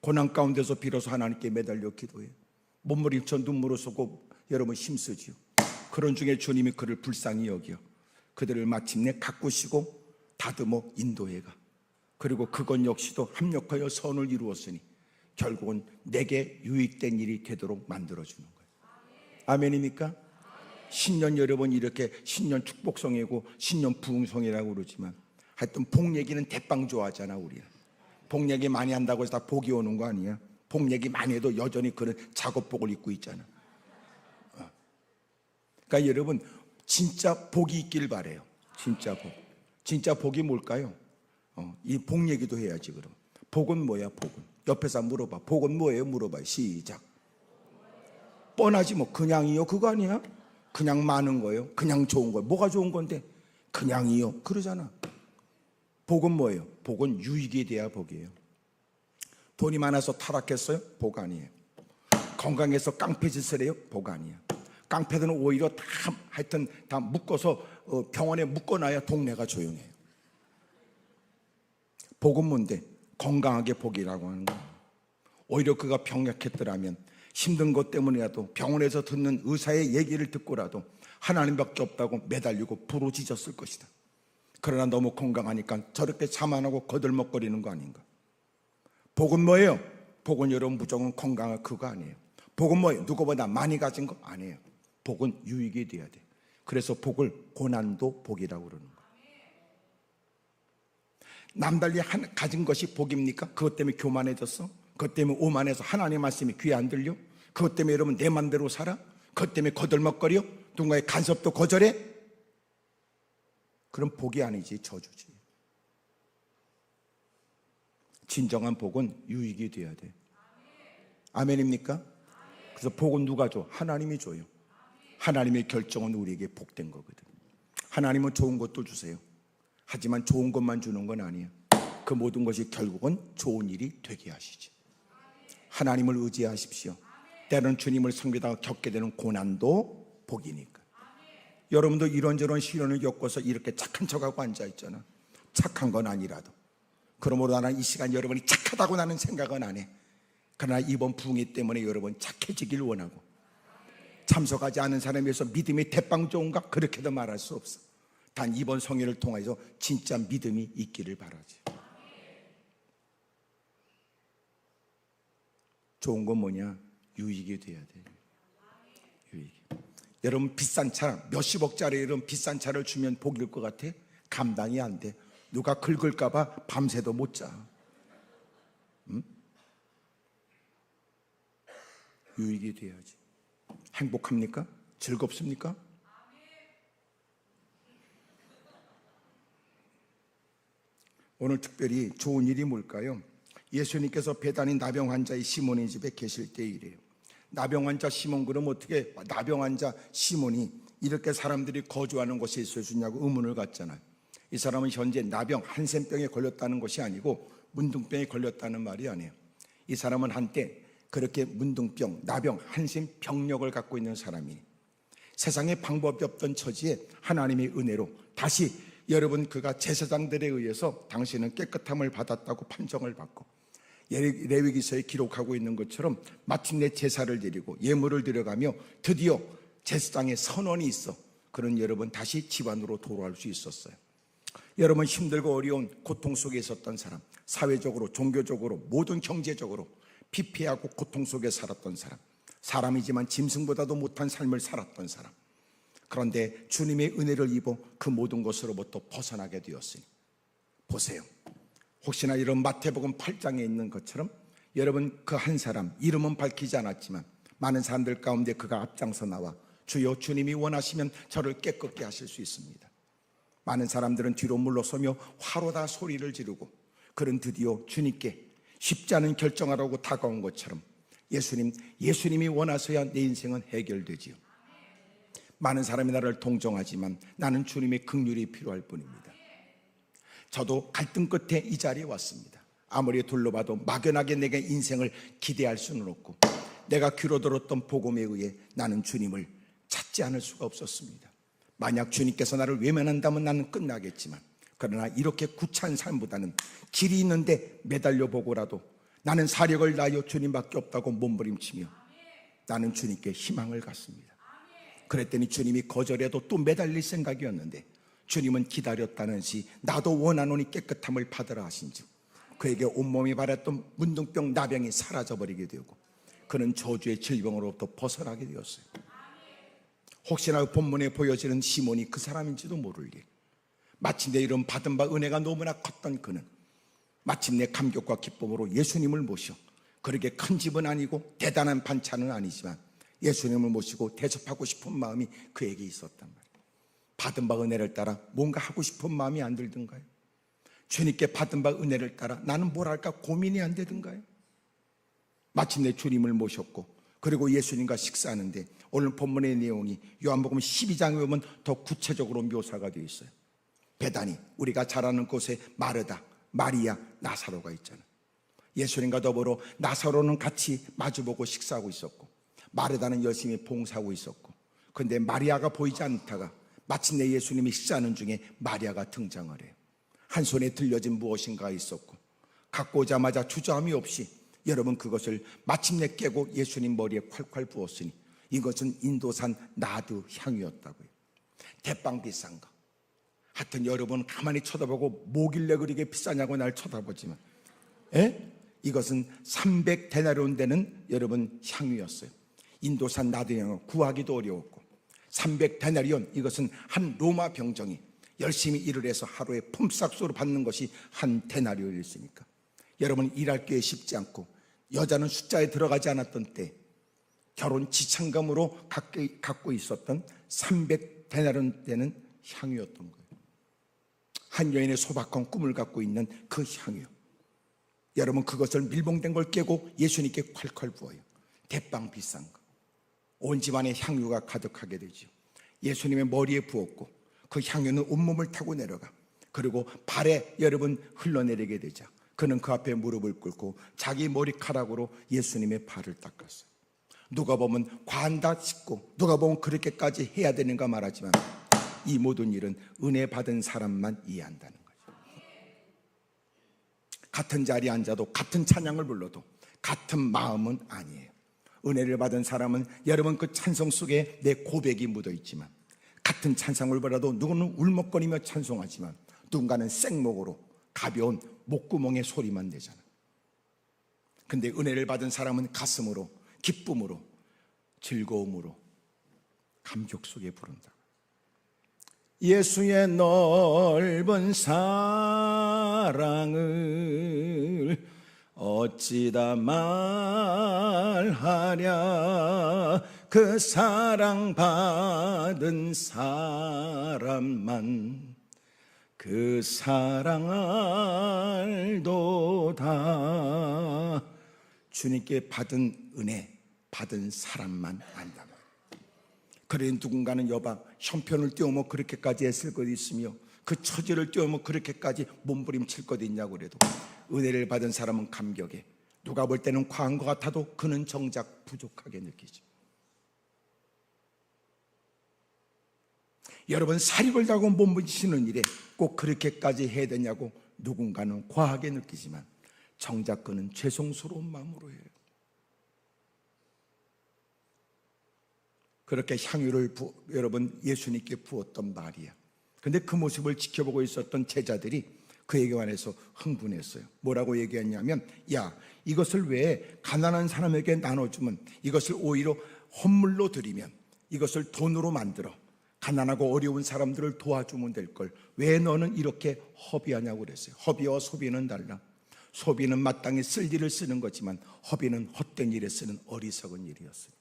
[SPEAKER 1] 고난 가운데서 비로소 하나님께 매달려 기도해. 몸부림쳐 눈물을 쏟고 여러분 힘쓰지요. 그런 중에 주님이 그를 불쌍히 여겨 그들을 마침내 가꾸시고 다듬어 인도해가. 그리고 그것 역시도 합력하여 선을 이루었으니 결국은 내게 유익된 일이 되도록 만들어주는 거예요. 아멘입니까? 신년 여러분 이렇게 신년 축복성이고 신년 부흥성이라고 그러지만 하여튼 복 얘기는 대빵 좋아하잖아. 우리는 복 얘기 많이 한다고 해서 다 복이 오는 거 아니야. 복 얘기 많이 해도 여전히 그런 작업복을 입고 있잖아. 그러니까 여러분 진짜 복이 있길 바래요. 진짜 복. 진짜 복이 뭘까요? 이 복 얘기도 해야지. 그럼 복은 뭐야? 복은 옆에서 물어봐. 복은 뭐예요? 물어봐. 시작. 뻔하지 뭐. 그냥이요 그거 아니야? 그냥 많은 거예요. 그냥 좋은 거예요. 뭐가 좋은 건데? 그냥이요 그러잖아. 복은 뭐예요? 복은 유익이 돼야 복이에요. 돈이 많아서 타락했어요? 복 아니에요. 건강해서 깡패짓을 해요? 복 아니에요. 깡패들은 오히려 다 하여튼 다 묶어서 병원에 묶어놔야 동네가 조용해요. 복은 뭔데? 건강하게 복이라고 하는 거예요. 오히려 그가 병약했더라면 힘든 것 때문이라도 병원에서 듣는 의사의 얘기를 듣고라도 하나님밖에 없다고 매달리고 부르짖었을 것이다. 그러나 너무 건강하니까 저렇게 자만하고 거들먹거리는 거 아닌가? 복은 뭐예요? 복은 여러분 무조건 건강한 그거 아니에요. 복은 뭐예요? 누구보다 많이 가진 거 아니에요. 복은 유익이 돼야 돼. 그래서 복을 고난도 복이라고 그러는 거예요. 남달리 가진 것이 복입니까? 그것 때문에 교만해졌어? 그것 때문에 오만해서 하나님의 말씀이 귀에 안 들려? 그것 때문에 여러분 내 맘대로 살아? 그것 때문에 거들먹거려? 누군가의 간섭도 거절해? 그럼 복이 아니지, 저주지. 진정한 복은 유익이 돼야 돼. 아멘입니까? 그래서 복은 누가 줘? 하나님이 줘요. 하나님의 결정은 우리에게 복된 거거든. 하나님은 좋은 것도 주세요. 하지만 좋은 것만 주는 건 아니에요. 그 모든 것이 결국은 좋은 일이 되게 하시지. 하나님을 의지하십시오. 때로는 주님을 섬기다가 겪게 되는 고난도 복이니까. 여러분도 이런저런 시련을 겪어서 이렇게 착한 척하고 앉아있잖아. 착한 건 아니라도. 그러므로 나는 이 시간 여러분이 착하다고 나는 생각은 안 해. 그러나 이번 부흥회 때문에 여러분 착해지길 원하고, 참석하지 않은 사람에 비해서 믿음이 대빵 좋은가? 그렇게도 말할 수 없어. 단 이번 성회를 통해서 진짜 믿음이 있기를 바라지. 좋은 건 뭐냐? 유익이 돼야 돼. 유익. 여러분 비싼 차, 몇십억짜리 이런 비싼 차를 주면 복일 것 같아? 감당이 안 돼. 누가 긁을까 봐 밤새도 못 자. 응? 유익이 돼야지. 행복합니까? 즐겁습니까? 오늘 특별히 좋은 일이 뭘까요? 예수님께서 배단인 나병 환자의 시몬의 집에 계실 때 일이에요. 나병 환자 시몬, 그럼 어떻게 나병 환자 시몬이 이렇게 사람들이 거주하는 곳에 있을 수 있냐고 의문을 갖잖아요. 이 사람은 현재 나병 한센병에 걸렸다는 것이 아니고 문둥병에 걸렸다는 말이 아니에요. 이 사람은 한때 그렇게 문둥병, 나병, 한센 병력을 갖고 있는 사람이 세상에 방법이 없던 처지에 하나님의 은혜로 다시 여러분 그가 제사장들에 의해서 당신은 깨끗함을 받았다고 판정을 받고 레위기서에 기록하고 있는 것처럼 마침내 제사를 드리고 예물을 드려가며 드디어 제사장의 선언이 있어 그런 여러분 다시 집안으로 돌아올 수 있었어요. 여러분 힘들고 어려운 고통 속에 있었던 사람, 사회적으로 종교적으로 모든 경제적으로 피폐하고 고통 속에 살았던 사람, 사람이지만 짐승보다도 못한 삶을 살았던 사람, 그런데 주님의 은혜를 입어 그 모든 것으로부터 벗어나게 되었으니 보세요. 혹시나 이런 마태복음 8장에 있는 것처럼 여러분 그 한 사람 이름은 밝히지 않았지만 많은 사람들 가운데 그가 앞장서 나와 주여 주님이 원하시면 저를 깨끗게 하실 수 있습니다. 많은 사람들은 뒤로 물러서며 화로다 소리를 지르고 그는 드디어 주님께 쉽지 않은 결정하라고 다가온 것처럼 예수님이 원하셔야 내 인생은 해결되지요. 많은 사람이 나를 동정하지만 나는 주님의 긍휼이 필요할 뿐입니다. 저도 갈등 끝에 이 자리에 왔습니다. 아무리 둘러봐도 막연하게 내게 인생을 기대할 수는 없고 내가 귀로 들었던 복음에 의해 나는 주님을 찾지 않을 수가 없었습니다. 만약 주님께서 나를 외면한다면 나는 끝나겠지만 그러나 이렇게 구차한 삶보다는 길이 있는데 매달려 보고라도 나는 사력을 다하여 주님밖에 없다고 몸부림치며 나는 주님께 희망을 갖습니다. 그랬더니 주님이 거절해도 또 매달릴 생각이었는데 주님은 기다렸다는 시 나도 원하노니 깨끗함을 받으라 하신즉 그에게 온몸이 바랬던 문둥병 나병이 사라져버리게 되고 그는 저주의 질병으로부터 벗어나게 되었어요. 혹시나 본문에 보여지는 시몬이 그 사람인지도 모를 일. 마침내 이런 받은 바 은혜가 너무나 컸던 그는 마침내 감격과 기쁨으로 예수님을 모셔 그렇게 큰 집은 아니고 대단한 반찬은 아니지만 예수님을 모시고 대접하고 싶은 마음이 그에게 있었단 말이에요. 받은 바 은혜를 따라 뭔가 하고 싶은 마음이 안 들던가요? 주님께 받은 바 은혜를 따라 나는 뭘 할까 고민이 안 되던가요? 마침내 주님을 모셨고 그리고 예수님과 식사하는데 오늘 본문의 내용이 요한복음 12장에 보면 더 구체적으로 묘사가 되어 있어요. 베다니 우리가 잘 아는 곳에 마르다, 마리아, 나사로가 있잖아요. 예수님과 더불어 나사로는 같이 마주보고 식사하고 있었고 마르다는 열심히 봉사하고 있었고 그런데 마리아가 보이지 않다가 마침내 예수님이 식사하는 중에 마리아가 등장을 해요. 한 손에 들려진 무엇인가 있었고 갖고 오자마자 주저함이 없이 여러분 그것을 마침내 깨고 예수님 머리에 콸콸 부었으니 이것은 인도산 나드 향이었다고요. 대빵 비싼 거. 하여튼 여러분 가만히 쳐다보고 뭐길래 그렇게 비싸냐고 날 쳐다보지만 이것은 300데나리온 되는 여러분 향유였어요. 인도산 나드 향은 구하기도 어려웠고 300데나리온 이것은 한 로마 병정이 열심히 일을 해서 하루에 품삯으로 받는 것이 한 데나리온이었으니까 여러분 일할 게 쉽지 않고 여자는 숫자에 들어가지 않았던 때 결혼 지참금으로 갖고 있었던 300데나리온 되는 향유였던 거예요. 한 여인의 소박한 꿈을 갖고 있는 그 향유. 여러분 그것을 밀봉된 걸 깨고 예수님께 콸콸 부어요. 대빵 비싼 거. 온 집안에 향유가 가득하게 되죠. 예수님의 머리에 부었고 그 향유는 온몸을 타고 내려가 그리고 발에 여러분 흘러내리게 되자 그는 그 앞에 무릎을 꿇고 자기 머리카락으로 예수님의 발을 닦았어요. 누가 보면 과한다 싶고 누가 보면 그렇게까지 해야 되는가 말하지만 이 모든 일은 은혜 받은 사람만 이해한다는 거죠. 같은 자리에 앉아도 같은 찬양을 불러도 같은 마음은 아니에요. 은혜를 받은 사람은 여러분 그 찬송 속에 내 고백이 묻어 있지만 같은 찬송을 불러도 누구는 울먹거리며 찬송하지만 누군가는 생목으로 가벼운 목구멍의 소리만 내잖아. 근데 은혜를 받은 사람은 가슴으로 기쁨으로 즐거움으로 감격 속에 부른다. 예수의 넓은 사랑을 어찌다 말하랴. 그 사랑받은 사람만 그 사랑 알도다. 주님께 받은 은혜 받은 사람만 안다. 그래 누군가는 여봐 형편을 띄우며 그렇게까지 애쓸 것 있으며 그 처지를 띄우며 그렇게까지 몸부림칠 것 있냐고 그래도 은혜를 받은 사람은 감격해. 누가 볼 때는 과한 것 같아도 그는 정작 부족하게 느끼죠. 여러분 사력을 다하고 몸부림치는 일에 꼭 그렇게까지 해야 되냐고 누군가는 과하게 느끼지만 정작 그는 죄송스러운 마음으로 해요. 그렇게 향유를 여러분 예수님께 부었던 마리아. 근데 그 모습을 지켜보고 있었던 제자들이 그에게 관해서 흥분했어요. 뭐라고 얘기했냐면 야 이것을 왜 가난한 사람에게 나눠주면 이것을 오히려 헌물로 드리면 이것을 돈으로 만들어 가난하고 어려운 사람들을 도와주면 될 걸 왜 너는 이렇게 허비하냐고 그랬어요. 허비와 소비는 달라. 소비는 마땅히 쓸 일을 쓰는 거지만 허비는 헛된 일에 쓰는 어리석은 일이었어요.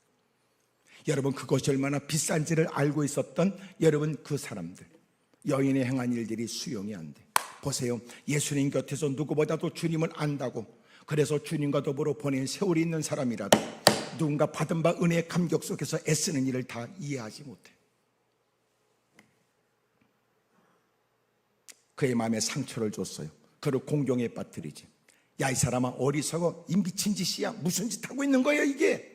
[SPEAKER 1] 여러분 그것이 얼마나 비싼지를 알고 있었던 여러분 그 사람들 여인의 행한 일들이 수용이 안 돼. 보세요. 예수님 곁에서 누구보다도 주님을 안다고 그래서 주님과 더불어 보낸 세월이 있는 사람이라도 누군가 받은 바 은혜의 감격 속에서 애쓰는 일을 다 이해하지 못해. 그의 마음에 상처를 줬어요. 그를 공경에 빠뜨리지. 야 이 사람아 어리석어. 이 미친 짓이야. 무슨 짓 하고 있는 거야 이게.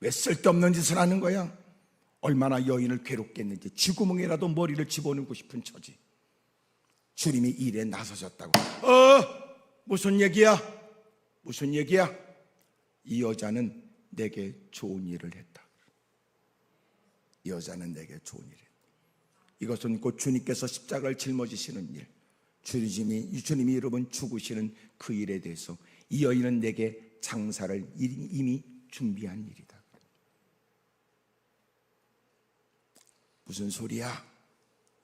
[SPEAKER 1] 왜 쓸데없는 짓을 하는 거야? 얼마나 여인을 괴롭겠는지 쥐구멍이라도 머리를 집어넣고 싶은 처지. 주님이 일에 나서셨다고. 무슨 얘기야? 무슨 얘기야? 이 여자는 내게 좋은 일을 했다. 이 여자는 내게 좋은 일을 했다. 이것은 곧 주님께서 십자가를 짊어지시는 일, 주님이 여러분 죽으시는 그 일에 대해서 이 여인은 내게 장사를 이미 준비한 일이다. 무슨 소리야?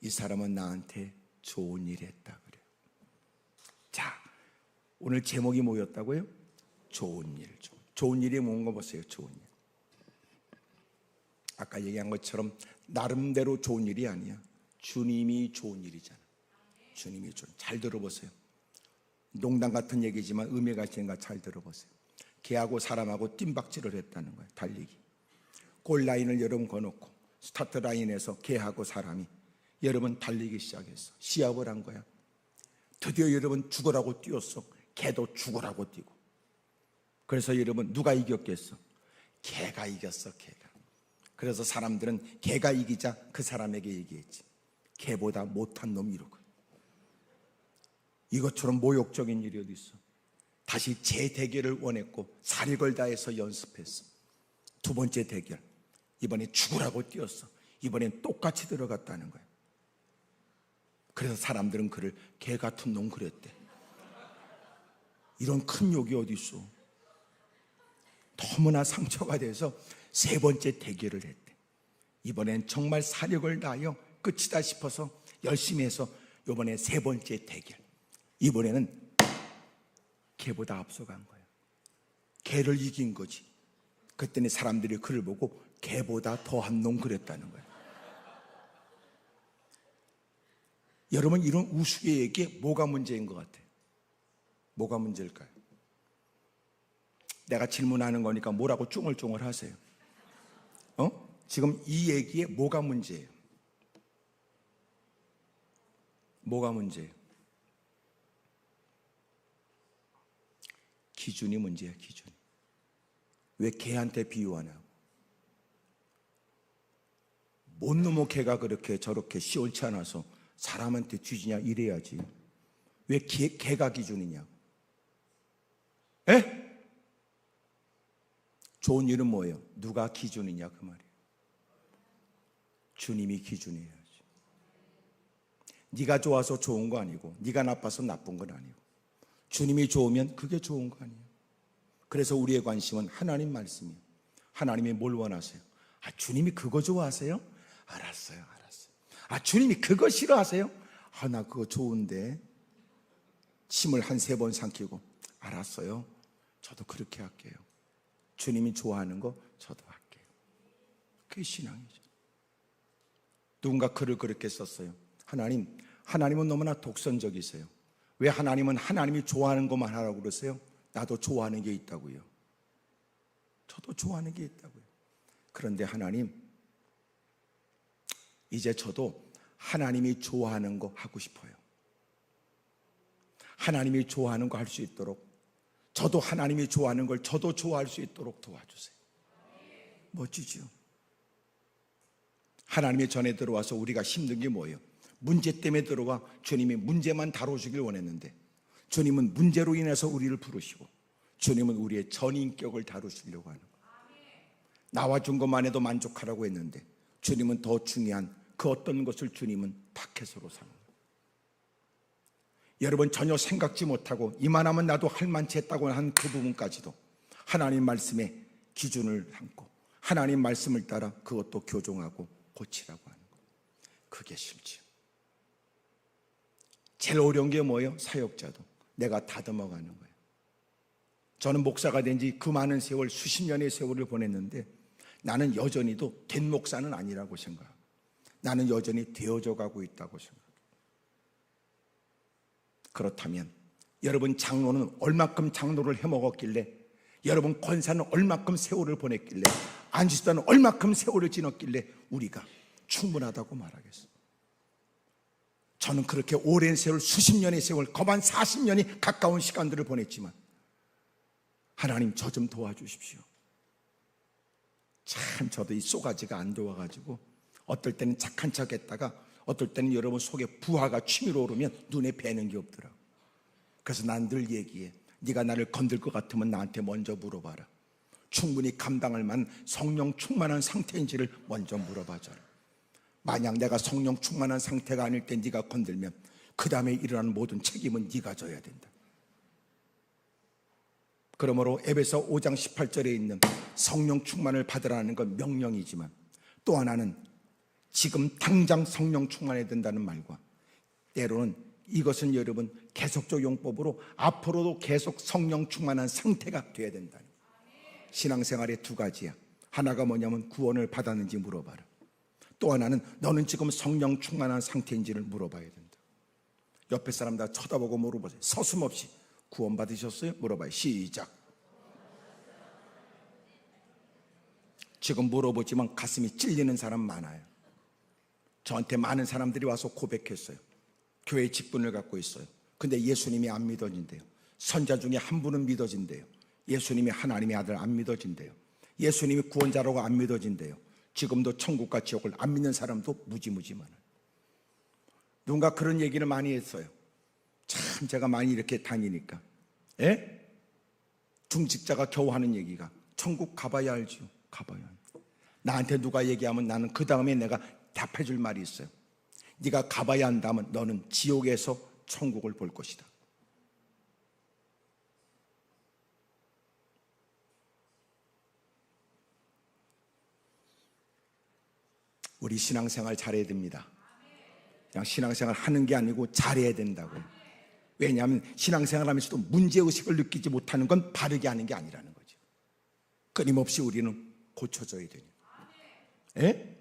[SPEAKER 1] 이 사람은 나한테 좋은 일 했다 그래요. 자, 오늘 제목이 뭐였다고요? 좋은 일. 좋은 일이 뭔가 보세요. 좋은 일. 아까 얘기한 것처럼 나름대로 좋은 일이 아니야. 주님이 좋은 일이잖아. 주님이 좋은. 잘 들어보세요. 농담 같은 얘기지만 의미가 있으니까 잘 들어보세요. 걔하고 사람하고 뜀박질을 했다는 거예요. 달리기. 골라인을 여러분 거놓고 스타트 라인에서 걔하고 사람이 여러분 달리기 시작했어. 시합을 한 거야. 드디어 여러분 죽으라고 뛰었어. 걔도 죽으라고 뛰고. 그래서 여러분 누가 이겼겠어? 걔가 이겼어. 걔가. 그래서 사람들은 걔가 이기자 그 사람에게 얘기했지. 걔보다 못한 놈 이러고. 이것처럼 모욕적인 일이 어디 있어? 다시 재대결을 원했고 사력을 다해서 연습했어. 두 번째 대결. 이번에 죽으라고 뛰었어. 이번엔 똑같이 들어갔다는 거야. 그래서 사람들은 그를 개 같은 놈 그랬대. 이런 큰 욕이 어디 있어? 너무나 상처가 돼서 세 번째 대결을 했대. 이번엔 정말 사력을 다하여 끝이다 싶어서 열심히 해서 이번에 세 번째 대결. 이번에는 개보다 앞서간 거야. 개를 이긴 거지. 그랬더니 사람들이 그를 보고 개보다 더한 놈 그랬다는 거야. 여러분 이런 우스개에게 뭐가 문제인 것 같아요? 뭐가 문제일까요? 내가 질문하는 거니까 뭐라고 쫑얼쫑얼 하세요. 지금 이 얘기에 뭐가 문제예요? 뭐가 문제예요? 기준이 문제야, 기준. 왜 개한테 비유하냐고. 뭔 놈의 개가 그렇게 저렇게 시원치 않아서 사람한테 뒤지냐 이래야지. 왜 개가 기준이냐고. 에? 좋은 일은 뭐예요? 누가 기준이냐 그 말이에요. 주님이 기준이에요. 네가 좋아서 좋은 거 아니고 네가 나빠서 나쁜 건 아니고 주님이 좋으면 그게 좋은 거 아니에요. 그래서 우리의 관심은 하나님 말씀이에요. 하나님이 뭘 원하세요? 아, 주님이 그거 좋아하세요? 알았어요. 아, 주님이 그거 싫어하세요? 아, 나 그거 좋은데. 침을 한 3번 삼키고 알았어요. 저도 그렇게 할게요. 주님이 좋아하는 거 저도 할게요. 그게 신앙이죠. 누군가 글을 그렇게 썼어요. 하나님은 너무나 독선적이세요. 왜 하나님은 하나님이 좋아하는 것만 하라고 그러세요? 나도 좋아하는 게 있다고요. 저도 좋아하는 게 있다고요. 그런데 하나님, 이제 저도 하나님이 좋아하는 거 하고 싶어요. 하나님이 좋아하는 거 할 수 있도록 저도 하나님이 좋아하는 걸 저도 좋아할 수 있도록 도와주세요. 멋지죠? 하나님이 전에 들어와서 우리가 힘든 게 뭐예요? 문제 때문에 들어와 주님이 문제만 다루시길 원했는데 주님은 문제로 인해서 우리를 부르시고 주님은 우리의 전인격을 다루시려고 하는 거예요. 나와준 것만 해도 만족하라고 했는데 주님은 더 중요한 그 어떤 것을 주님은 타켓으로 사는 거예요. 여러분 전혀 생각지 못하고 이만하면 나도 할 만치 했다고 한 그 부분까지도 하나님 말씀에 기준을 삼고 하나님 말씀을 따라 그것도 교정하고 고치라고 하는 거예요. 그게 실지요. 제일 어려운 게 뭐예요? 사역자도 내가 다듬어 가는 거예요. 저는 목사가 된 지 그 많은 세월, 수십 년의 세월을 보냈는데 나는 여전히도 된 목사는 아니라고 생각해요. 나는 여전히 되어져 가고 있다고 생각해요. 그렇다면 여러분 장로는 얼마큼 장로를 해먹었길래, 여러분 권사는 얼마큼 세월을 보냈길래, 안지수단은 얼마큼 세월을 지났길래 우리가 충분하다고 말하겠어요. 저는 그렇게 오랜 세월, 수십 년의 세월, 거만 40년이 가까운 시간들을 보냈지만 하나님 저 좀 도와주십시오. 참 저도 이 쏘가지가 안 좋아가지고 어떨 때는 착한 척 했다가 어떨 때는 여러분 속에 부하가 취미로 오르면 눈에 뵈는 게 없더라고. 그래서 난 늘 얘기해. 네가 나를 건들 것 같으면 나한테 먼저 물어봐라. 충분히 감당할 만한 성령 충만한 상태인지를 먼저 물어봐줘라. 만약 내가 성령 충만한 상태가 아닐 때 네가 건들면 그 다음에 일어나는 모든 책임은 네가 져야 된다. 그러므로 에베소 5장 18절에 있는 성령 충만을 받으라는 건 명령이지만 또 하나는 지금 당장 성령 충만해야 된다는 말과 때로는 이것은 여러분 계속적 용법으로 앞으로도 계속 성령 충만한 상태가 돼야 된다는 거예요. 신앙생활의 두 가지야. 하나가 뭐냐면 구원을 받았는지 물어봐라. 또 하나는 너는 지금 성령 충만한 상태인지를 물어봐야 된다. 옆에 사람 다 쳐다보고 물어보세요. 서슴없이 구원 받으셨어요? 물어봐요. 시작. 지금 물어보지만 가슴이 찔리는 사람 많아요. 저한테 많은 사람들이 와서 고백했어요. 교회 직분을 갖고 있어요. 근데 예수님이 안 믿어진대요. 선자 중에 한 분은 믿어진대요. 예수님이 하나님의 아들 안 믿어진대요. 예수님이 구원자라고 안 믿어진대요. 지금도 천국과 지옥을 안 믿는 사람도 무지무지 많아요. 누군가 그런 얘기를 많이 했어요. 참 제가 많이 이렇게 다니니까 중직자가 겨우 하는 얘기가 천국 가봐야 알지요. 가봐야 알죠. 나한테 누가 얘기하면 나는 그 다음에 내가 답해 줄 말이 있어요. 네가 가봐야 한다면 너는 지옥에서 천국을 볼 것이다. 우리 신앙생활 잘해야 됩니다. 그냥 신앙생활 하는 게 아니고 잘해야 된다고요. 왜냐하면 신앙생활 하면서도 문제의식을 느끼지 못하는 건 바르게 하는 게 아니라는 거죠. 끊임없이 우리는 고쳐져야 되니까.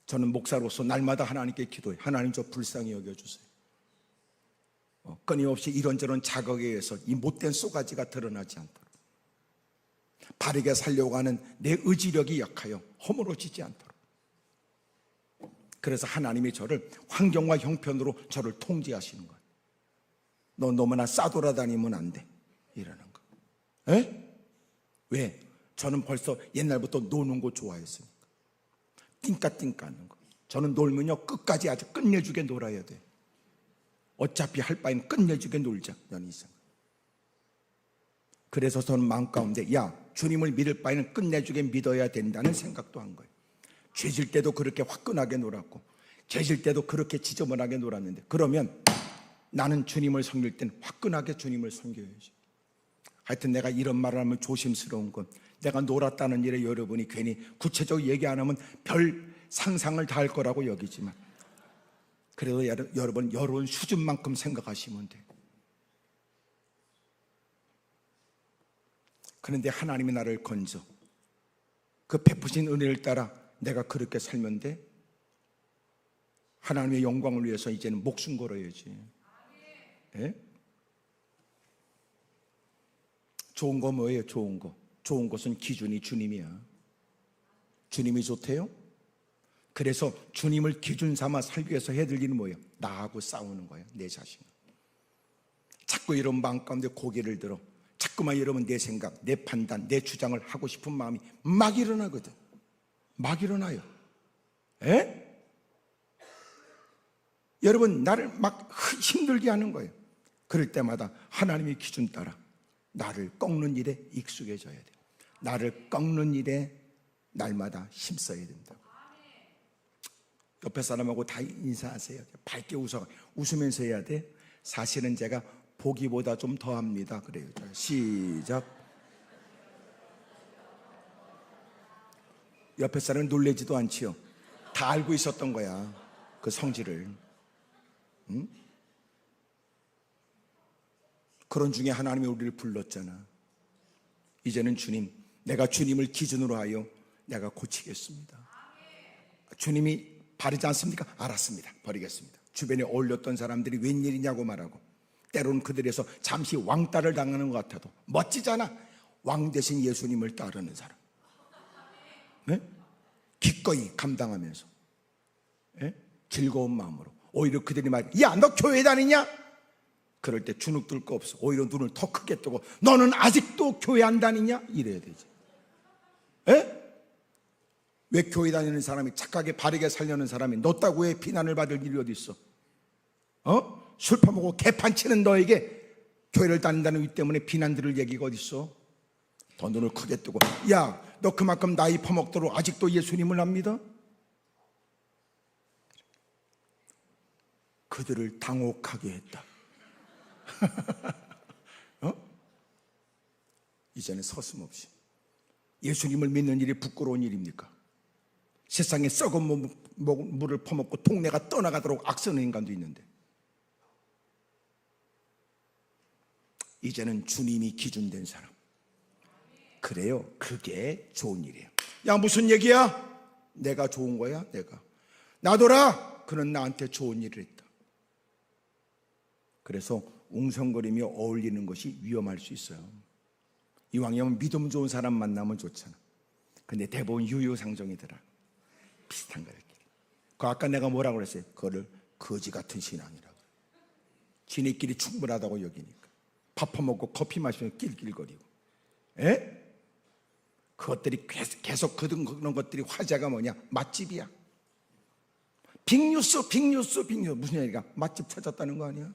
[SPEAKER 1] 저는 목사로서 날마다 하나님께 기도해. 하나님 저 불쌍히 여겨주세요. 끊임없이 이런저런 자극에 의해서 이 못된 쏘가지가 드러나지 않도록, 바르게 살려고 하는 내 의지력이 약하여 허물어지지 않도록 그래서 하나님이 저를 환경과 형편으로 저를 통제하시는 거예요. 너 너무나 싸돌아다니면 안 돼, 이러는 거. 에? 왜? 저는 벌써 옛날부터 노는 거 좋아했으니까. 띵까띵까 하는 거. 저는 놀면요 끝까지 아주 끝내주게 놀아야 돼. 어차피 할 바엔 끝내주게 놀자, 난 이상. 그래서 저는 마음 가운데 주님을 믿을 바에는 끝내주게 믿어야 된다는 생각도 한 거예요. 죄질 때도 그렇게 화끈하게 놀았고, 죄질 때도 그렇게 지저분하게 놀았는데, 그러면 나는 주님을 섬길 땐 화끈하게 주님을 섬겨야지. 하여튼 내가 이런 말을 하면 조심스러운 건, 내가 놀았다는 일에 여러분이 괜히 구체적으로 얘기 안 하면 별 상상을 다 할 거라고 여기지만, 그래도 여러분 수준만큼 생각하시면 돼요. 그런데 하나님이 나를 건져 그 베푸신 은혜를 따라 내가 그렇게 살면 돼. 하나님의 영광을 위해서 이제는 목숨 걸어야지. 예? 좋은 거 뭐예요? 좋은 거. 좋은 것은 기준이 주님이야. 주님이 좋대요? 그래서 주님을 기준 삼아 살기 위해서 해야 될 일은 뭐예요? 나하고 싸우는 거예요. 내 자신. 자꾸 이런 마음 가운데 고개를 들어 자꾸만 이러면 내 생각, 내 판단, 내 주장을 하고 싶은 마음이 막 일어나거든. 막 일어나요. 에? 여러분, 나를 막 힘들게 하는 거예요. 그럴 때마다 하나님의 기준 따라 나를 꺾는 일에 익숙해져야 돼요. 나를 꺾는 일에 날마다 힘써야 된다고. 옆에 사람하고 다 인사하세요. 밝게 웃으면서 해야 돼. 사실은 제가 보기보다 좀 더합니다. 그래요. 자, 시작. 옆에 사람은 놀래지도 않지요. 다 알고 있었던 거야, 그 성질을. 응? 그런 중에 하나님이 우리를 불렀잖아. 이제는 주님, 내가 주님을 기준으로 하여 내가 고치겠습니다. 주님이 바르지 않습니까? 알았습니다. 버리겠습니다. 주변에 어울렸던 사람들이 웬일이냐고 말하고, 때로는 그들에서 잠시 왕따를 당하는 것 같아도 멋지잖아. 왕 대신 예수님을 따르는 사람. 네? 기꺼이 감당하면서, 네? 즐거운 마음으로. 오히려 그들이 야, 너 교회 다니냐? 그럴 때 주눅 들 거 없어. 오히려 눈을 더 크게 뜨고, 너는 아직도 교회 안 다니냐? 이래야 되지. 에? 왜 교회 다니는 사람이, 착하게 바르게 살려는 사람이 너 따고 왜 비난을 받을 일이 어디 있어? 술 퍼먹고 개판 치는 너에게 교회를 다닌다는 이 때문에 비난 들을 얘기가 어디 있어? 더 눈을 크게 뜨고, 야, 너 그만큼 나이 퍼먹도록 아직도 예수님을 안 믿어? 그들을 당혹하게 했다. 이제는 서슴없이. 예수님을 믿는 일이 부끄러운 일입니까? 세상에 썩은 물을 퍼먹고 동네가 떠나가도록 악쓰는 인간도 있는데, 이제는 주님이 기준된 사람. 그래요. 그게 좋은 일이에요. 야, 무슨 얘기야? 내가 좋은 거야? 내가. 놔둬라. 그는 나한테 좋은 일을 했다. 그래서 웅성거리며 어울리는 것이 위험할 수 있어요. 이왕이면 믿음 좋은 사람 만나면 좋잖아. 근데 대부분 유유상종이더라. 비슷한 거예요. 그 아까 내가 뭐라고 그랬어요? 그거를 거지 같은 신앙이라고. 지네끼리 충분하다고 여기니까. 밥 퍼먹고 커피 마시면 낄낄거리고. 에? 그것들이 계속 그런 것들이 화제가 뭐냐? 맛집이야. 빅뉴스. 무슨 얘기가? 맛집 찾았다는 거 아니야?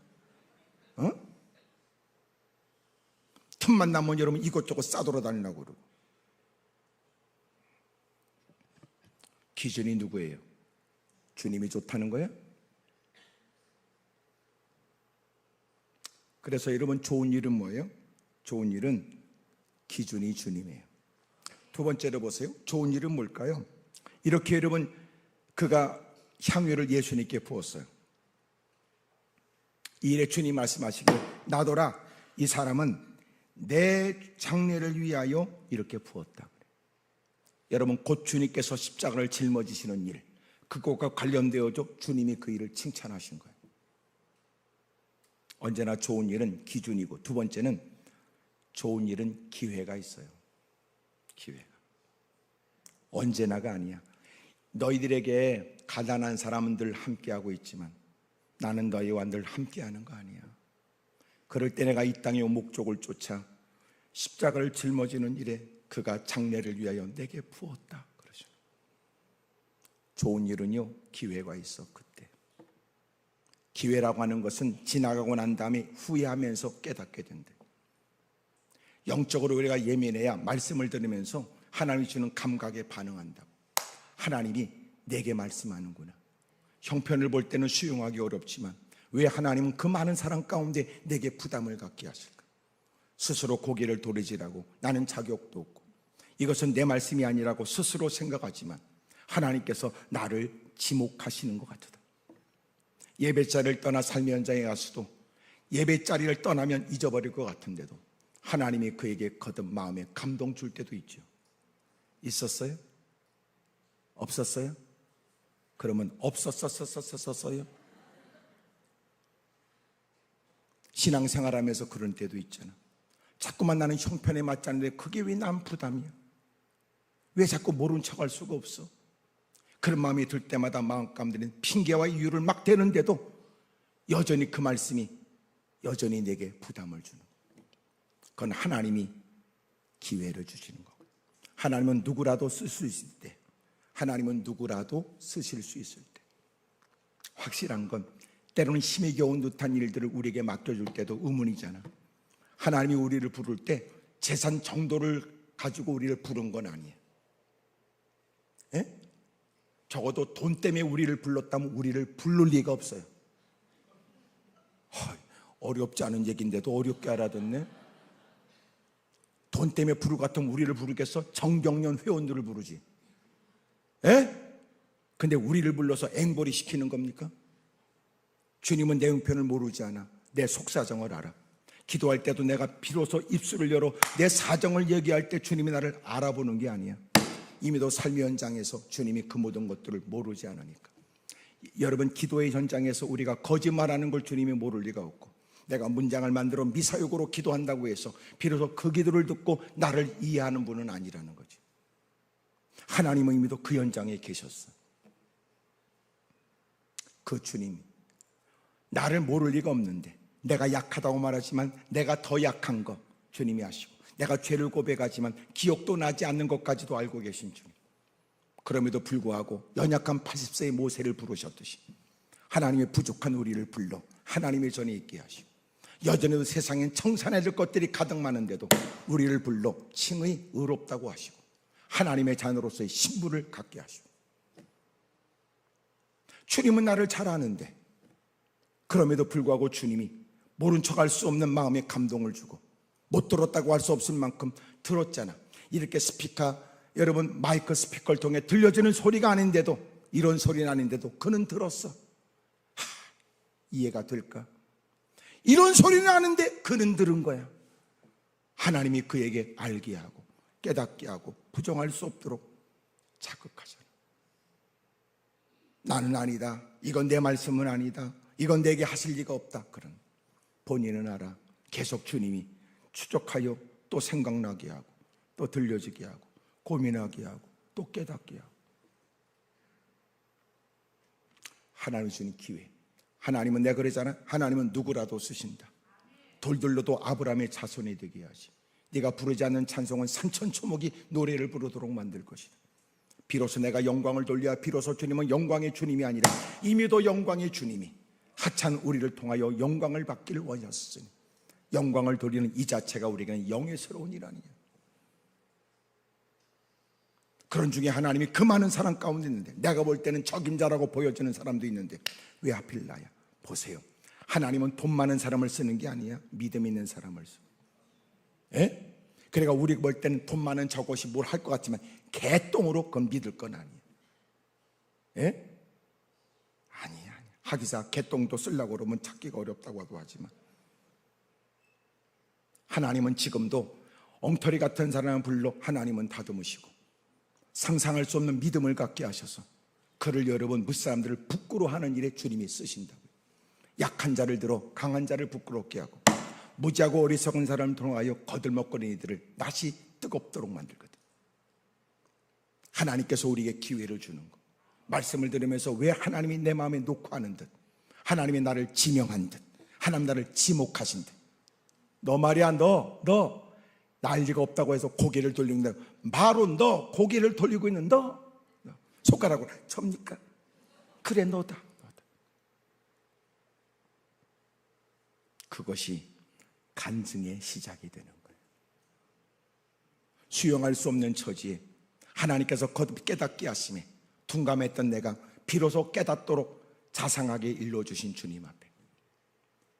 [SPEAKER 1] 틈만 나면 여러분 이것저것 싸돌아다니려고 그러고. 기준이 누구예요? 주님이 좋다는 거예요? 그래서 여러분, 좋은 일은 뭐예요? 좋은 일은 기준이 주님이에요. 두 번째로 보세요. 좋은 일은 뭘까요? 이렇게 여러분, 그가 향유를 예수님께 부었어요. 이 일에 주님 말씀하시길, 놔둬라. 이 사람은 내 장례를 위하여 이렇게 부었다. 여러분, 곧 주님께서 십자가를 짊어지시는 일, 그것과 관련되어져 주님이 그 일을 칭찬하신 거예요. 언제나 좋은 일은 기준이고, 두 번째는 좋은 일은 기회가 있어요. 기회가. 언제나가 아니야. 너희들에게 가난한 사람들 함께하고 있지만 나는 너희와 늘 함께하는 거 아니야. 그럴 때 내가 이 땅의 목적을 쫓아 십자가를 짊어지는 일에 그가 장래를 위하여 내게 부었다 그러죠. 좋은 일은요, 기회가 있어. 그때 기회라고 하는 것은 지나가고 난 다음에 후회하면서 깨닫게 된대. 영적으로 우리가 예민해야 말씀을 들으면서 하나님이 주는 감각에 반응한다고. 하나님이 내게 말씀하는구나. 형편을 볼 때는 수용하기 어렵지만 왜 하나님은 그 많은 사람 가운데 내게 부담을 갖게 하실까? 스스로 고개를 도리지라고 나는 자격도 없고 이것은 내 말씀이 아니라고 스스로 생각하지만 하나님께서 나를 지목하시는 것 같다. 예배자리를 떠나 삶의 현장에 가서도 예배자리를 떠나면 잊어버릴 것 같은데도 하나님이 그에게 거듭 마음에 감동 줄 때도 있죠. 있었어요? 없었어요? 그러면 없었어요? 신앙생활하면서 그런 때도 있잖아. 자꾸만 나는 형편에 맞지 않는데 그게 왜 난 부담이야? 왜 자꾸 모른 척할 수가 없어? 그런 마음이 들 때마다 마음 가운데는 핑계와 이유를 막 대는데도 여전히 그 말씀이 여전히 내게 부담을 주는 거예요. 그건 하나님이 기회를 주시는 거고, 하나님은 누구라도 쓸 수 있을 때, 하나님은 누구라도 쓰실 수 있을 때, 확실한 건 때로는 힘이 겨운 듯한 일들을 우리에게 맡겨줄 때도 의문이잖아. 하나님이 우리를 부를 때 재산 정도를 가지고 우리를 부른 건 아니에요. 에? 적어도 돈 때문에 우리를 불렀다면 우리를 부를 리가 없어요. 어렵지 않은 얘기인데도 어렵게 알아듣네. 돈 때문에 부를 것 같으면 우리를 부르겠어? 정경련 회원들을 부르지. 에? 근데 우리를 불러서 앵벌이 시키는 겁니까? 주님은 내 형편을 모르지 않아. 내 속사정을 알아. 기도할 때도 내가 비로소 입술을 열어 내 사정을 얘기할 때 주님이 나를 알아보는 게 아니야. 이미도 삶의 현장에서 주님이 그 모든 것들을 모르지 않으니까. 여러분, 기도의 현장에서 우리가 거짓말하는 걸 주님이 모를 리가 없고, 내가 문장을 만들어 미사역으로 기도한다고 해서 비로소 그 기도를 듣고 나를 이해하는 분은 아니라는 거지. 하나님은 이미도 그 현장에 계셨어. 그 주님이 나를 모를 리가 없는데, 내가 약하다고 말하지만 내가 더 약한 거 주님이 아시고, 내가 죄를 고백하지만 기억도 나지 않는 것까지도 알고 계신 주님. 그럼에도 불구하고 연약한 80세의 모세를 부르셨듯이 하나님의 부족한 우리를 불러 하나님의 전에 있게 하시고, 여전히도 세상엔 청산해야 될 것들이 가득 많은데도 우리를 불러 칭의 의롭다고 하시고 하나님의 자녀로서의 신분을 갖게 하시고, 주님은 나를 잘 아는데 그럼에도 불구하고 주님이 모른 척할 수 없는 마음에 감동을 주고, 못 들었다고 할 수 없을 만큼 들었잖아. 이렇게 스피커, 여러분 마이크 스피커를 통해 들려지는 소리가 아닌데도, 이런 소리는 아닌데도 그는 들었어. 이해가 될까? 이런 소리는 아는데 그는 들은 거야. 하나님이 그에게 알게 하고 깨닫게 하고 부정할 수 없도록 자극하잖아. 나는 아니다, 이건 내 말씀은 아니다, 이건 내게 하실 리가 없다. 그런 본인은 알아. 계속 주님이 추적하여 또 생각나게 하고 또 들려지게 하고 고민하게 하고 또 깨닫게 하고. 하나님 주는 기회. 하나님은 내가 그러잖아. 하나님은 누구라도 쓰신다. 돌들로도 아브라함의 자손이 되게 하시. 네가 부르지 않는 찬송은 산천초목이 노래를 부르도록 만들 것이다. 비로소 내가 영광을 돌려야 비로소 주님은 영광의 주님이 아니라 이미도 영광의 주님이 하찮은 우리를 통하여 영광을 받기를 원하셨으니 영광을 돌리는 이 자체가 우리에게는 영예스러운 일 아니냐. 그런 중에 하나님이 그 많은 사람 가운데 있는데, 내가 볼 때는 적임자라고 보여지는 사람도 있는데 왜 하필 나야? 보세요, 하나님은 돈 많은 사람을 쓰는 게 아니야. 믿음 있는 사람을 써. 에? 그러니까 우리 볼 때는 돈 많은 저것이 뭘 할 것 같지만 개똥으로 그건 믿을 건 아니야. 에? 아니야. 하기사 개똥도 쓰려고 그러면 찾기가 어렵다고 하지만 하나님은 지금도 엉터리 같은 사람을 불러 하나님은 다듬으시고 상상할 수 없는 믿음을 갖게 하셔서 그를 여러분 무사람들을 부끄러워하는 일에 주님이 쓰신다고요. 약한 자를 들어 강한 자를 부끄럽게 하고 무지하고 어리석은 사람을 통하여 거들먹거리는 이들을 낯이 뜨겁도록 만들거든. 하나님께서 우리에게 기회를 주는 거. 말씀을 들으면서 왜 하나님이 내 마음에 놓고 하는 듯, 하나님이 나를 지명한 듯, 하나님 나를 지목하신 듯. 너 말이야, 너 난리가 없다고 해서 고개를 돌리는데, 바로 너 고개를 돌리고 있는 너 손가락으로 접니까? 그래, 너다. 그것이 간증의 시작이 되는 거예요. 수용할 수 없는 처지에 하나님께서 거듭 깨닫게 하심에 둔감했던 내가 비로소 깨닫도록 자상하게 일러주신 주님 앞에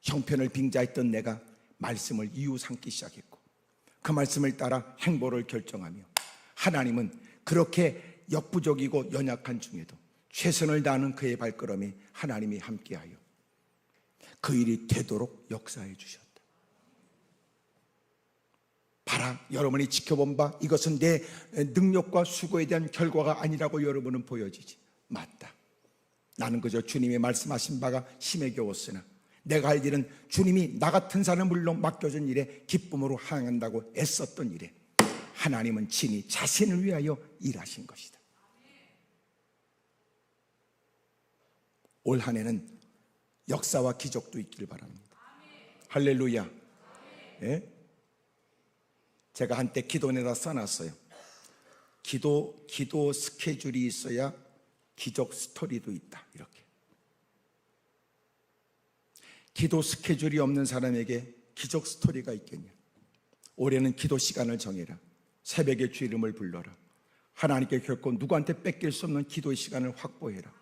[SPEAKER 1] 형편을 빙자했던 내가 말씀을 이유 삼기 시작했고, 그 말씀을 따라 행보를 결정하며, 하나님은 그렇게 역부족이고 연약한 중에도 최선을 다하는 그의 발걸음에 하나님이 함께하여 그 일이 되도록 역사해 주셨다. 봐라, 여러분이 지켜본 바 이것은 내 능력과 수고에 대한 결과가 아니라고 여러분은 보여지지. 맞다. 나는 그저 주님이 말씀하신 바가 심에 겨웠으나 내가 할 일은 주님이 나 같은 사람을 물론 맡겨준 일에 기쁨으로 항한다고 애썼던 일에 하나님은 친히 자신을 위하여 일하신 것이다. 올 한 해는 역사와 기적도 있기를 바랍니다. 할렐루야. 예? 제가 한때 기도내다 써놨어요. 기도 스케줄이 있어야 기적 스토리도 있다. 이렇게. 기도 스케줄이 없는 사람에게 기적 스토리가 있겠냐. 올해는 기도 시간을 정해라. 새벽에 주 이름을 불러라. 하나님께 결코 누구한테 뺏길 수 없는 기도의 시간을 확보해라.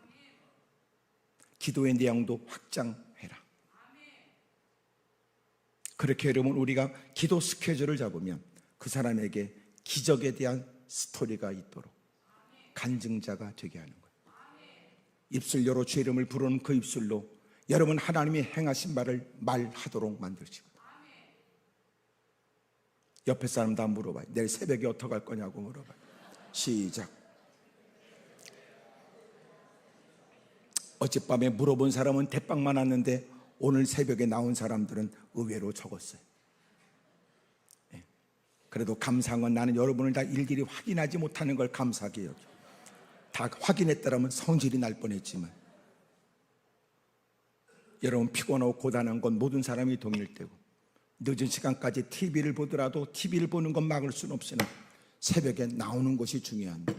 [SPEAKER 1] 기도의 내용도 확장해라. 그렇게 여러분, 우리가 기도 스케줄을 잡으면 그 사람에게 기적에 대한 스토리가 있도록 간증자가 되게 하는 거예요. 입술로로 주 이름을 부르는 그 입술로 여러분 하나님이 행하신 바를 말하도록 만들시거든. 옆에 사람 다 물어봐요. 내일 새벽에 어떻게 할 거냐고 물어봐요. 시작. 어젯밤에 물어본 사람은 대빵 많았는데 오늘 새벽에 나온 사람들은 의외로 적었어요. 네. 그래도 감사한 건 나는 여러분을 다 일일이 확인하지 못하는 걸 감사하게 여겨. 다 확인했더라면 성질이 날 뻔했지만, 여러분 피곤하고 고단한 건 모든 사람이 동일되고, 늦은 시간까지 TV를 보더라도 TV를 보는 건 막을 수는 없으나 새벽에 나오는 것이 중요한데,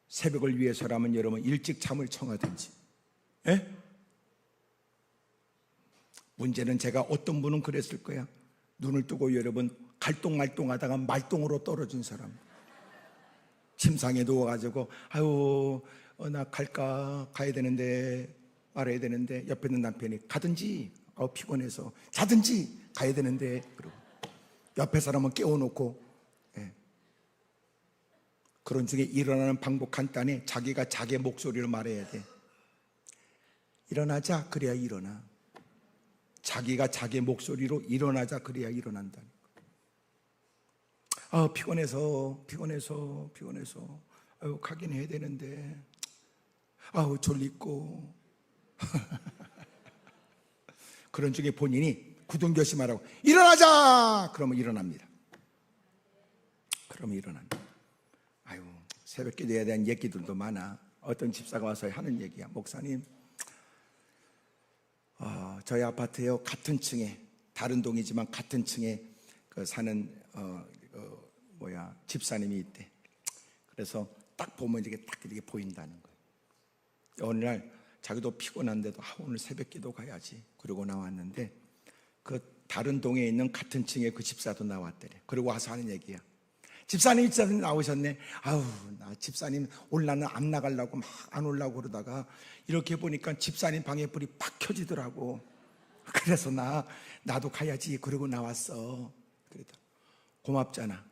[SPEAKER 1] 새벽을 위해서라면 여러분 일찍 잠을 청하든지. 예? 문제는 제가 어떤 분은 그랬을 거야. 눈을 뜨고 여러분 갈똥말똥하다가 말똥으로 떨어진 사람, 침상에 누워가지고 아유 나 갈까, 가야 되는데 말아야 되는데, 옆에 있는 남편이 가든지, 피곤해서 자든지 가야 되는데, 그리고 옆에 사람은 깨워놓고. 예. 그런 중에 일어나는 방법 간단해. 자기가 자기 목소리로 말해야 돼. 일어나자, 그래야 일어나. 자기가 자기 목소리로 일어나자, 그래야 일어난다니까. 피곤해서 아유 가긴 해야 되는데, 아우 졸리고. 그런 중에 본인이 굳은 결심하라고 일어나자! 그러면 일어납니다. 그러면 일어납니다. 아유 새벽 기도에 대한 얘기들도 많아. 어떤 집사가 와서 하는 얘기야. 목사님, 저희 아파트요 같은 층에, 다른 동이지만 같은 층에 사는 집사님이 있대. 그래서 딱 보면 이게 딱 이렇게 보인다는 거예요. 어느 날 자기도 피곤한데도 오늘 새벽 기도 가야지 그러고 나왔는데, 그 다른 동에 있는 같은 층에 그 집사도 나왔대래. 그리고 와서 하는 얘기야. 집사님 나오셨네. 아우 나 집사님 오늘 나는 안 나가려고 막 안 오려고 그러다가 이렇게 보니까 집사님 방에 불이 팍 켜지더라고. 그래서 나도 가야지 그러고 나왔어. 그러다 고맙잖아.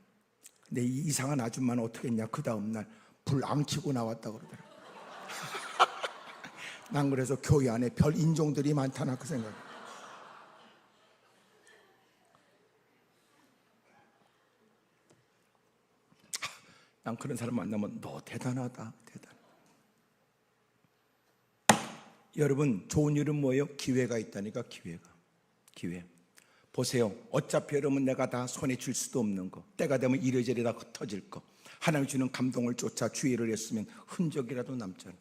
[SPEAKER 1] 근데 이 이상한 아줌마는 어떻게 했냐, 그 다음날 불 안 켜고 나왔다 그러더라고. 난 그래서 교회 안에 별 인종들이 많다나 그 생각. 난 그런 사람 만나면 너 대단하다, 대단. 여러분 좋은 일은 뭐예요? 기회가 있다니까. 기회. 보세요. 어차피 여러분 내가 다 손에 줄 수도 없는 거, 때가 되면 이래저래 다 흩어질 거, 하나님 주는 감동을 쫓아 주의를 했으면 흔적이라도 남잖아.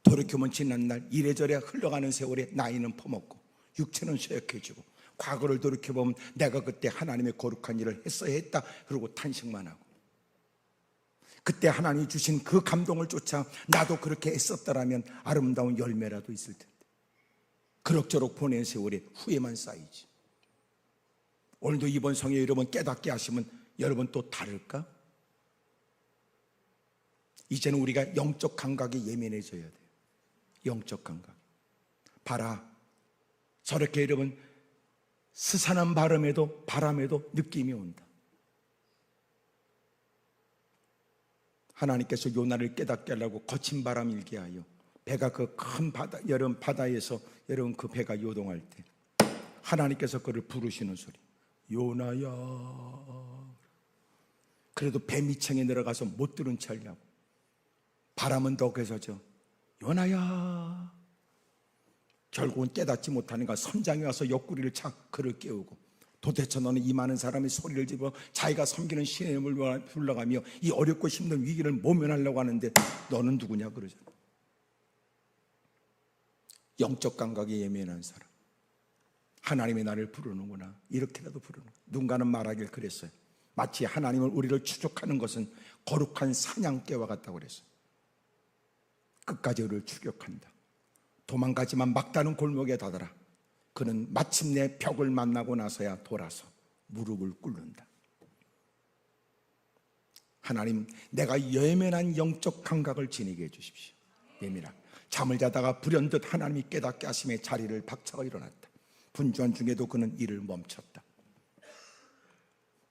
[SPEAKER 1] 돌이켜보면 지난날 이래저래 흘러가는 세월에 나이는 퍼먹고 육체는 쇠약해지고, 과거를 돌이켜보면 내가 그때 하나님의 거룩한 일을 했어야 했다 그러고 탄식만 하고, 그때 하나님이 주신 그 감동을 쫓아 나도 그렇게 애썼더라면 아름다운 열매라도 있을 텐데, 그럭저럭 보낸 세월에 후회만 쌓이지. 오늘도 이번 성에 여러분 깨닫게 하시면 여러분 또 다를까? 이제는 우리가 영적 감각에 예민해져야 돼요. 영적 감각. 봐라, 저렇게 여러분 스산한 바람에도 느낌이 온다. 하나님께서 요나를 깨닫게 하려고 거친 바람 일게 하여 배가 그 큰 바다, 여름 바다에서 여러분 그 배가 요동할 때 하나님께서 그를 부르시는 소리, 요나야. 그래도 배 밑층에 내려가서 못 들은 채 하려고 바람은 더 개서져, 요나야. 결국은 깨닫지 못하니까 선장이 와서 옆구리를 착 그를 깨우고, 도대체 너는 이 많은 사람의 소리를 집어 자기가 섬기는 신의 이름을 불러가며 이 어렵고 힘든 위기를 모면하려고 하는데 너는 누구냐 그러잖아. 영적 감각에 예민한 사람, 하나님이 나를 부르는구나, 이렇게라도 부르는. 누군가는 말하길 그랬어요. 마치 하나님을 우리를 추적하는 것은 거룩한 사냥개와 같다고 그랬어요. 끝까지 그를 추격한다. 도망가지만 막다른 골목에 다다라 그는 마침내 벽을 만나고 나서야 돌아서 무릎을 꿇는다. 하나님, 내가 예민한 영적 감각을 지니게 해주십시오. 예민한. 잠을 자다가 불현듯 하나님이 깨닫게 하심에 자리를 박차고 일어났다. 분주한 중에도 그는 일을 멈췄다.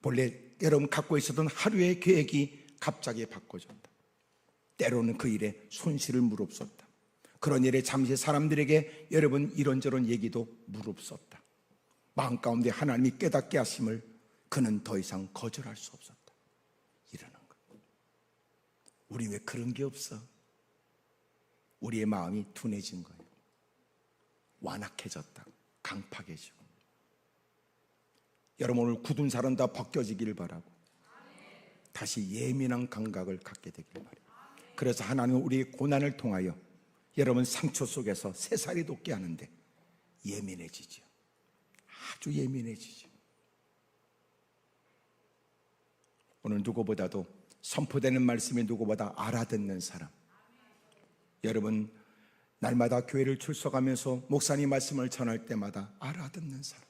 [SPEAKER 1] 본래 여러분 갖고 있었던 하루의 계획이 갑자기 바꿔졌다. 때로는 그 일에 손실을 무릅썼다. 그런 일에 잠시 사람들에게 여러분 이런저런 얘기도 무릅썼다. 마음 가운데 하나님이 깨닫게 하심을 그는 더 이상 거절할 수 없었다. 이러는 것. 우리 왜 그런 게 없어? 우리의 마음이 둔해진 거예요. 완악해졌다. 강팍해지고. 여러분 오늘 굳은 살은 다 벗겨지기를 바라고 다시 예민한 감각을 갖게 되길 바라요. 그래서 하나님은 우리의 고난을 통하여 여러분 상처 속에서 새살이 돋게 하는데 예민해지죠. 아주 예민해지죠. 오늘 누구보다도 선포되는 말씀이 누구보다 알아듣는 사람, 여러분 날마다 교회를 출석하면서 목사님 말씀을 전할 때마다 알아듣는 사람,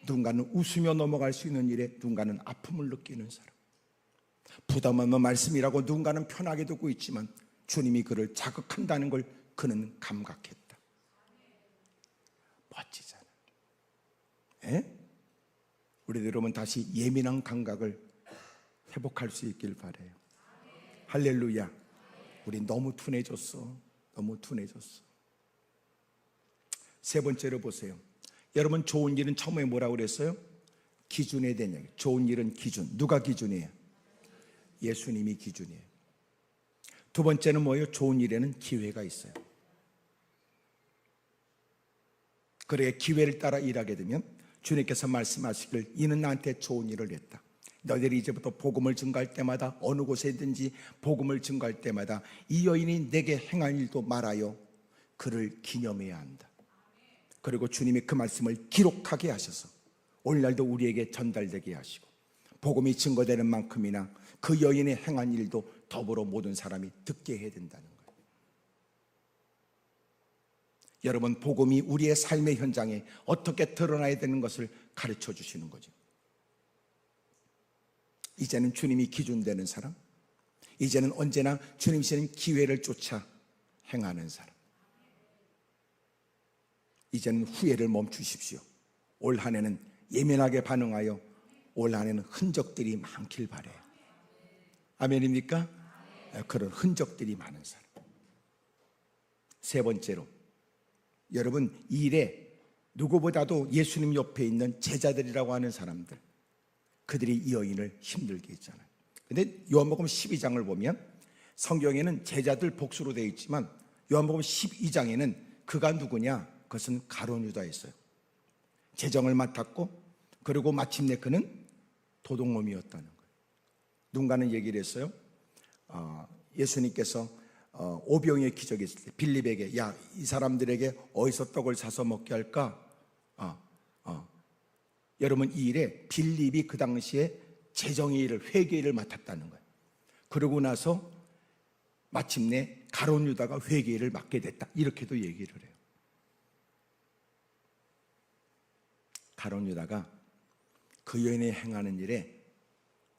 [SPEAKER 1] 누군가는 웃으며 넘어갈 수 있는 일에 누군가는 아픔을 느끼는 사람, 부담 없는 말씀이라고 누군가는 편하게 듣고 있지만 주님이 그를 자극한다는 걸 그는 감각했다. 멋지잖아. 우리들 여러분 다시 예민한 감각을 회복할 수 있길 바라요. 할렐루야. 우리 너무 둔해졌어. 너무 둔해졌어. 세 번째로 보세요. 여러분 좋은 일은 처음에 뭐라고 그랬어요? 기준에 대한 얘기. 좋은 일은 기준. 누가 기준이에요? 예수님이 기준이에요. 두 번째는 뭐예요? 좋은 일에는 기회가 있어요. 그래 기회를 따라 일하게 되면 주님께서 말씀하시길 이는 나한테 좋은 일을 했다. 너희들이 이제부터 복음을 증거할 때마다 어느 곳에든지 복음을 증거할 때마다 이 여인이 내게 행한 일도 말하여 그를 기념해야 한다. 그리고 주님이 그 말씀을 기록하게 하셔서 오늘날도 우리에게 전달되게 하시고 복음이 증거되는 만큼이나 그 여인의 행한 일도 더불어 모든 사람이 듣게 해야 된다는 거예요. 여러분 복음이 우리의 삶의 현장에 어떻게 드러나야 되는 것을 가르쳐 주시는 거죠. 이제는 주님이 기준되는 사람, 이제는 언제나 주님 주시는 기회를 쫓아 행하는 사람. 이제는 후회를 멈추십시오. 올 한 해는 예민하게 반응하여 올 한 해는 흔적들이 많길 바라요. 아멘입니까? 그런 흔적들이 많은 사람. 세 번째로 여러분 이 일에 누구보다도 예수님 옆에 있는 제자들이라고 하는 사람들, 그들이 이 여인을 힘들게 했잖아요. 근데 요한복음 12장을 보면 성경에는 제자들 복수로 되어 있지만 요한복음 12장에는 그가 누구냐? 그것은 가룟 유다였어요. 재정을 맡았고 그리고 마침내 그는 도둑놈이었다는 거예요. 누군가는 얘기를 했어요. 예수님께서 오병이의 기적이 있을 때 빌립에게 야, 이 사람들에게 어디서 떡을 사서 먹게 할까? 여러분 이 일에 빌립이 그 당시에 재정의 일을, 회계 일을 맡았다는 거예요. 그러고 나서 마침내 가룟 유다가 회계 일을 맡게 됐다, 이렇게도 얘기를 해요. 가룟 유다가 그 여인이 행하는 일에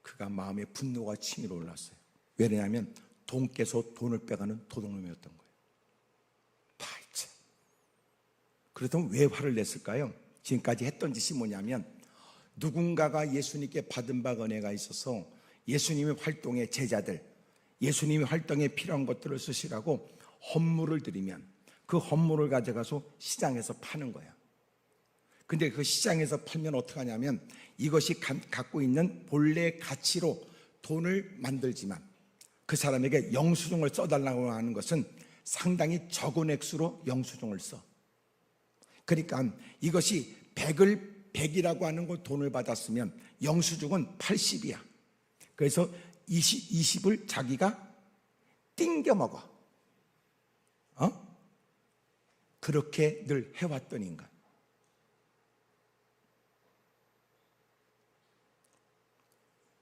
[SPEAKER 1] 그가 마음에 분노가 치밀어 올랐어요. 왜냐하면 돈께서 돈을 빼가는 도둑놈이었던 거예요. 팔자. 그렇다면 왜 화를 냈을까요? 지금까지 했던 짓이 뭐냐면, 누군가가 예수님께 받은 바 은혜가 있어서 예수님의 활동에 제자들, 예수님의 활동에 필요한 것들을 쓰시라고 헌물을 드리면 그 헌물을 가져가서 시장에서 파는 거야. 근데 그 시장에서 팔면 어떻게 하냐면, 이것이 갖고 있는 본래의 가치로 돈을 만들지만 그 사람에게 영수증을 써달라고 하는 것은 상당히 적은 액수로 영수증을 써. 그러니까 이것이 100이라고 하는 걸 돈을 받았으면 영수증은 80이야. 그래서 20을 자기가 띵겨 먹어. 그렇게 늘 해왔던 인간.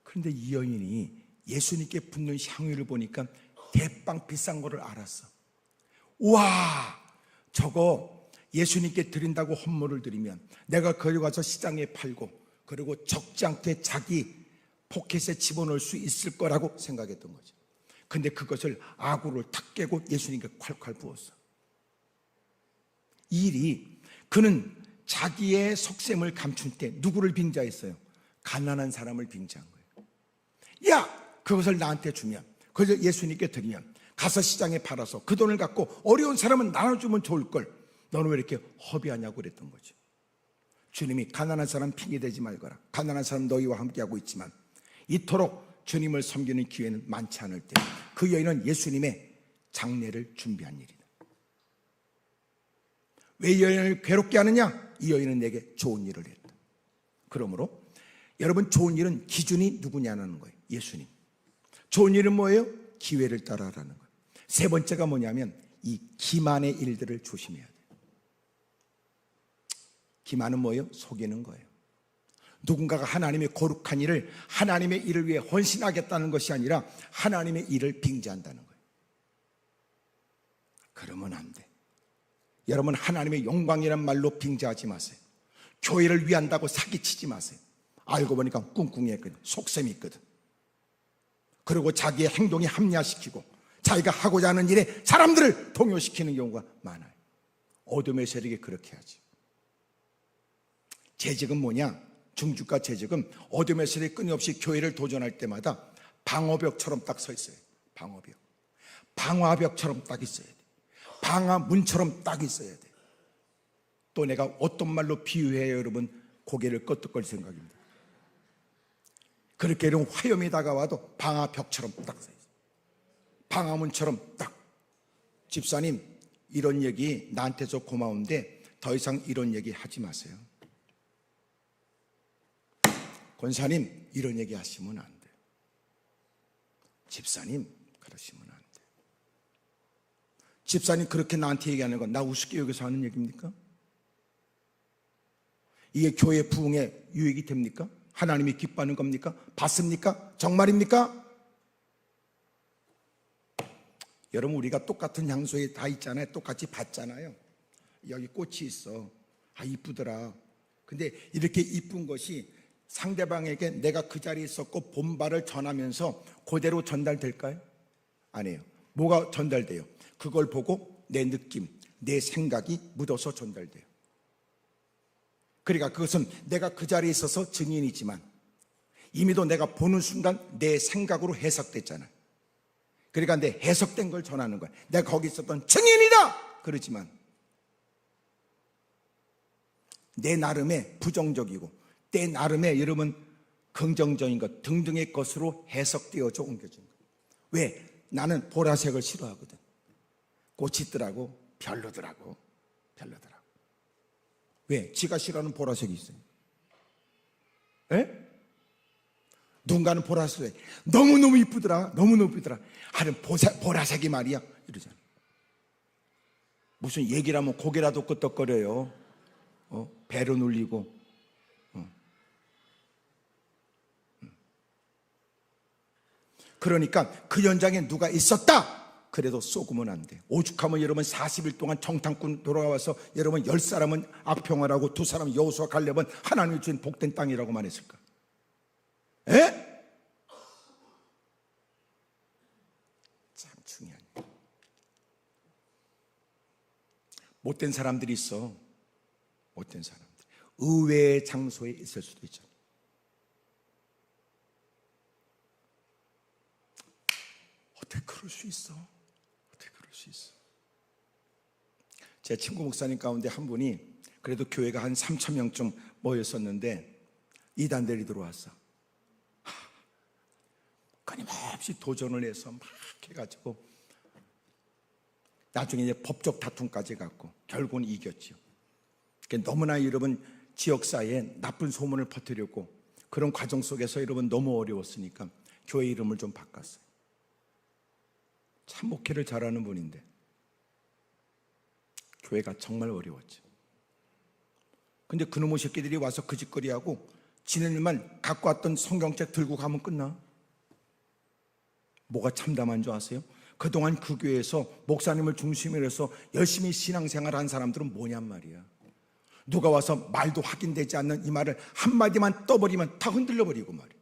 [SPEAKER 1] 그런데 이 여인이 예수님께 붓는 향유를 보니까 대빵 비싼 거를 알았어. 와, 저거 예수님께 드린다고 헌물을 드리면 내가 거기 가서 시장에 팔고 그리고 적지 않게 자기 포켓에 집어넣을 수 있을 거라고 생각했던 거죠. 근데 그것을 아구를 탁 깨고 예수님께 콸콸 부었어. 이 일이, 그는 자기의 속셈을 감춘 때 누구를 빙자했어요? 가난한 사람을 빙자한 거예요. 야, 그것을 나한테 주면, 그것을 예수님께 드리면 가서 시장에 팔아서 그 돈을 갖고 어려운 사람은 나눠주면 좋을 걸, 너는 왜 이렇게 허비하냐고 그랬던 거죠. 주님이 가난한 사람 핑계대지 말거라, 가난한 사람 너희와 함께하고 있지만 이토록 주님을 섬기는 기회는 많지 않을 때, 그 여인은 예수님의 장례를 준비한 일이다. 왜 이 여인을 괴롭게 하느냐? 이 여인은 내게 좋은 일을 했다. 그러므로 여러분, 좋은 일은 기준이 누구냐는 거예요. 예수님. 좋은 일은 뭐예요? 기회를 따라라는 거예요. 세 번째가 뭐냐면 이 기만의 일들을 조심해야 돼요. 기만은 뭐예요? 속이는 거예요. 누군가가 하나님의 거룩한 일을, 하나님의 일을 위해 헌신하겠다는 것이 아니라 하나님의 일을 빙자한다는 거예요. 그러면 안 돼. 여러분, 하나님의 영광이란 말로 빙자하지 마세요. 교회를 위한다고 사기치지 마세요. 알고 보니까 꿍꿍이했거든, 속셈이 있거든. 그리고 자기의 행동에 합리화시키고 자기가 하고자 하는 일에 사람들을 동요시키는 경우가 많아요. 어둠의 세력이 그렇게 하지. 재직은 뭐냐? 중주가 재직은 어둠의 세력이 끊임없이 교회를 도전할 때마다 방어벽처럼 딱 서 있어요. 방어벽. 방화벽처럼 딱 있어야 돼. 방화문처럼 딱 있어야 돼. 또 내가 어떤 말로 비유해요, 여러분? 고개를 끄덕거릴 생각입니다. 그렇게 이런 화염이 다가와도 방화벽처럼 딱 서 있어요. 방화문처럼 딱. 집사님, 이런 얘기 나한테서 고마운데 더 이상 이런 얘기 하지 마세요. 권사님, 이런 얘기 하시면 안 돼요. 집사님, 그러시면 안 돼요. 집사님, 그렇게 나한테 얘기하는 건 나 우습게 여기서 하는 얘기입니까? 이게 교회 부흥에 유익이 됩니까? 하나님이 기뻐하는 겁니까? 받습니까? 정말입니까? 여러분, 우리가 똑같은 향수에 다 있잖아요. 똑같이 받잖아요. 여기 꽃이 있어. 아, 이쁘더라. 근데 이렇게 이쁜 것이 상대방에게 내가 그 자리에 있었고 본바를 전하면서 그대로 전달될까요? 아니에요. 뭐가 전달돼요? 그걸 보고 내 느낌, 내 생각이 묻어서 전달돼요. 그러니까 그것은 내가 그 자리에 있어서 증인이지만 이미도 내가 보는 순간 내 생각으로 해석됐잖아요. 그러니까 내 해석된 걸 전하는 거야. 내가 거기 있었던 증인이다! 그러지만 내 나름의 부정적이고 내 나름의 여러분 긍정적인 것 등등의 것으로 해석되어져 옮겨진 거예요. 왜? 나는 보라색을 싫어하거든. 꽃이 있더라고, 별로더라고. 왜? 지가 싫어하는 보라색이 있어요. 에? 누군가는 보라색, 너무너무 이쁘더라, 너무너무 이쁘더라. 하는 보라색이 말이야, 이러잖아. 무슨 얘기를 하면 고개라도 끄덕거려요. 배로 눌리고. 그러니까 그 현장에 누가 있었다, 그래도 쏘으면 안 돼. 오죽하면 여러분 40일 동안 정탐꾼 돌아와서 여러분 10사람은 악평화라고 2사람은 여호수아 갈렙은 하나님이 주신 복된 땅이라고 말했을까? 에? 참 중요한. 못된 사람들이 있어. 못된 사람들. 의외의 장소에 있을 수도 있잖아. 어떻게 그럴 수 있어? 어떻게 그럴 수 있어? 제 친구 목사님 가운데 한 분이 그래도 교회가 한 3,000명쯤 모였었는데 이단들이 들어왔어. 끊임없이 도전을 해서 막 해가지고 나중에 이제 법적 다툼까지 갔고 결국은 이겼죠. 그러니까 너무나 여러분 지역사회에 나쁜 소문을 퍼뜨렸고 그런 과정 속에서 여러분 너무 어려웠으니까 교회 이름을 좀 바꿨어요. 참 목회를 잘하는 분인데 교회가 정말 어려웠죠. 근데 그놈의 새끼들이 와서 그 짓거리하고 지는 일만 갖고 왔던 성경책 들고 가면 끝나. 뭐가 참담한 줄 아세요? 그동안 그 교회에서 목사님을 중심으로 해서 열심히 신앙생활한 사람들은 뭐냔 말이야. 누가 와서 말도 확인되지 않는 이 말을 한마디만 떠버리면 다 흔들려버리고 말이야.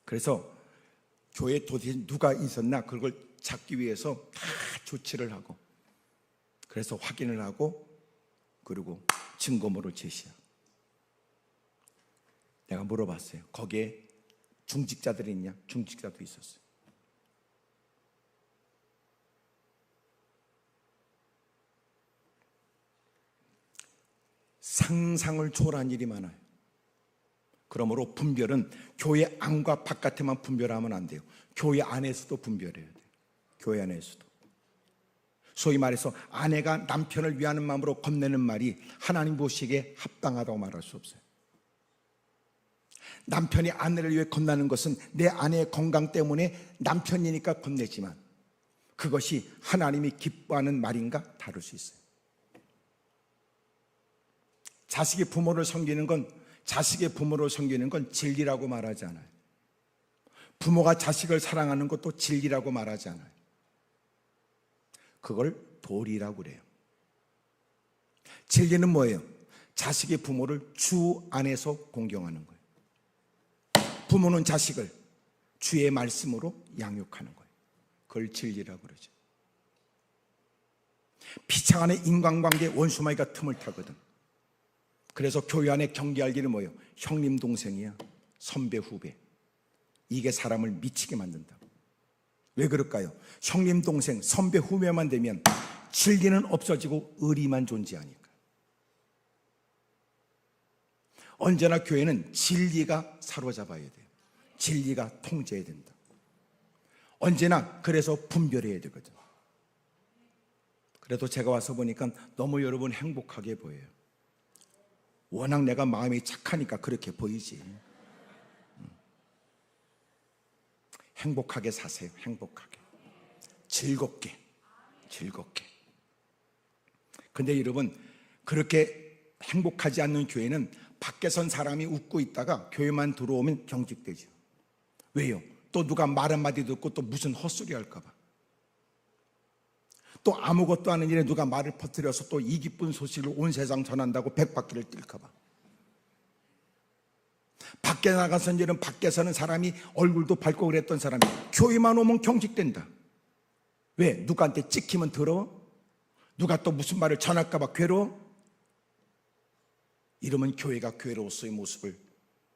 [SPEAKER 1] 그래서 교회에 도대체 누가 있었나 그걸 찾기 위해서 다 조치를 하고 그래서 확인을 하고 그리고 증거물을 제시하고 내가 물어봤어요. 거기에 중직자들이 있냐? 중직자도 있었어요. 상상을 초월한 일이 많아요. 그러므로 분별은 교회 안과 바깥에만 분별하면 안 돼요. 교회 안에서도 분별해야 돼요. 교회 안에서도. 소위 말해서 아내가 남편을 위하는 마음으로 건네는 말이 하나님 보시기에 합당하다고 말할 수 없어요. 남편이 아내를 위해 건네는 것은 내 아내의 건강 때문에 남편이니까 건네지만 그것이 하나님이 기뻐하는 말인가 다를 수 있어요. 자식이 부모를 섬기는 건 자식의 부모를 섬기는 건 진리라고 말하지 않아요. 부모가 자식을 사랑하는 것도 진리라고 말하지 않아요. 그걸 도리라고 그래요. 진리는 뭐예요? 자식의 부모를 주 안에서 공경하는 거예요. 부모는 자식을 주의 말씀으로 양육하는 거예요. 그걸 진리라고 그러죠. 피창 안에 인간관계 원수마귀가 틈을 타거든. 그래서 교회 안에 경계할 일은 뭐예요? 형님 동생이야, 선배 후배. 이게 사람을 미치게 만든다. 왜 그럴까요? 형님 동생 선배 후배만 되면 진리는 없어지고 의리만 존재하니까. 언제나 교회는 진리가 사로잡아야 돼요. 진리가 통제해야 된다. 언제나 그래서 분별해야 되거든. 그래도 제가 와서 보니까 너무 여러분 행복하게 보여요. 워낙 내가 마음이 착하니까 그렇게 보이지. 행복하게 사세요. 행복하게. 즐겁게. 즐겁게. 근데 여러분 그렇게 행복하지 않는 교회는 밖에 선 사람이 웃고 있다가 교회만 들어오면 경직되죠. 왜요? 또 누가 말 한마디 듣고 또 무슨 헛소리 할까 봐. 또 아무것도 아닌 일에 누가 말을 퍼뜨려서 또 이 기쁜 소식을 온 세상 전한다고 백바퀴를 뛸까 봐. 밖에 나가서 이제는 밖에서는 사람이 얼굴도 밝고 그랬던 사람이 교회만 오면 경직된다. 왜? 누구한테 찍히면 더러워? 누가 또 무슨 말을 전할까 봐 괴로워? 이러면 교회가 교회로서의 모습을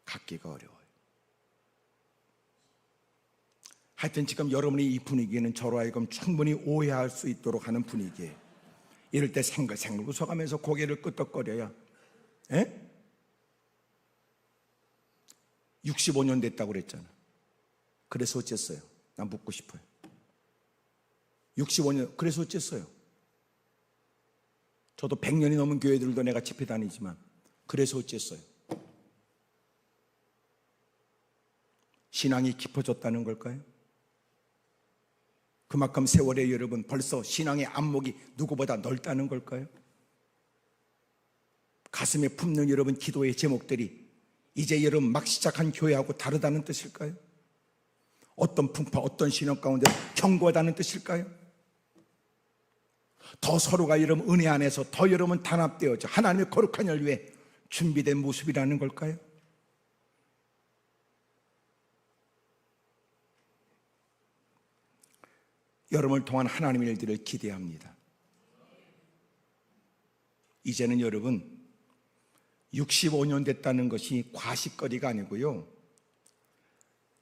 [SPEAKER 1] 갖기가 어려워요. 하여튼 지금 여러분이 이 분위기는 저로 하여금 충분히 오해할 수 있도록 하는 분위기예요. 이럴 때 생글생글 웃어가면서 고개를 끄덕거려야 65년 됐다고 그랬잖아. 그래서 어쨌어요? 난 묻고 싶어요. 65년 그래서 어쨌어요? 저도 100년이 넘은 교회들도 내가 집회 다니지만 그래서 어쨌어요? 신앙이 깊어졌다는 걸까요? 그만큼 세월에 여러분 벌써 신앙의 안목이 누구보다 넓다는 걸까요? 가슴에 품는 여러분 기도의 제목들이 이제 여러분 막 시작한 교회하고 다르다는 뜻일까요? 어떤 풍파, 어떤 신앙 가운데 견고하다는 뜻일까요? 더 서로가 여러분 은혜 안에서 더 여러분 단합되어져 하나님의 거룩한 일 위해 준비된 모습이라는 걸까요? 여러분을 통한 하나님의 일들을 기대합니다. 이제는 여러분 65년 됐다는 것이 과식거리가 아니고요,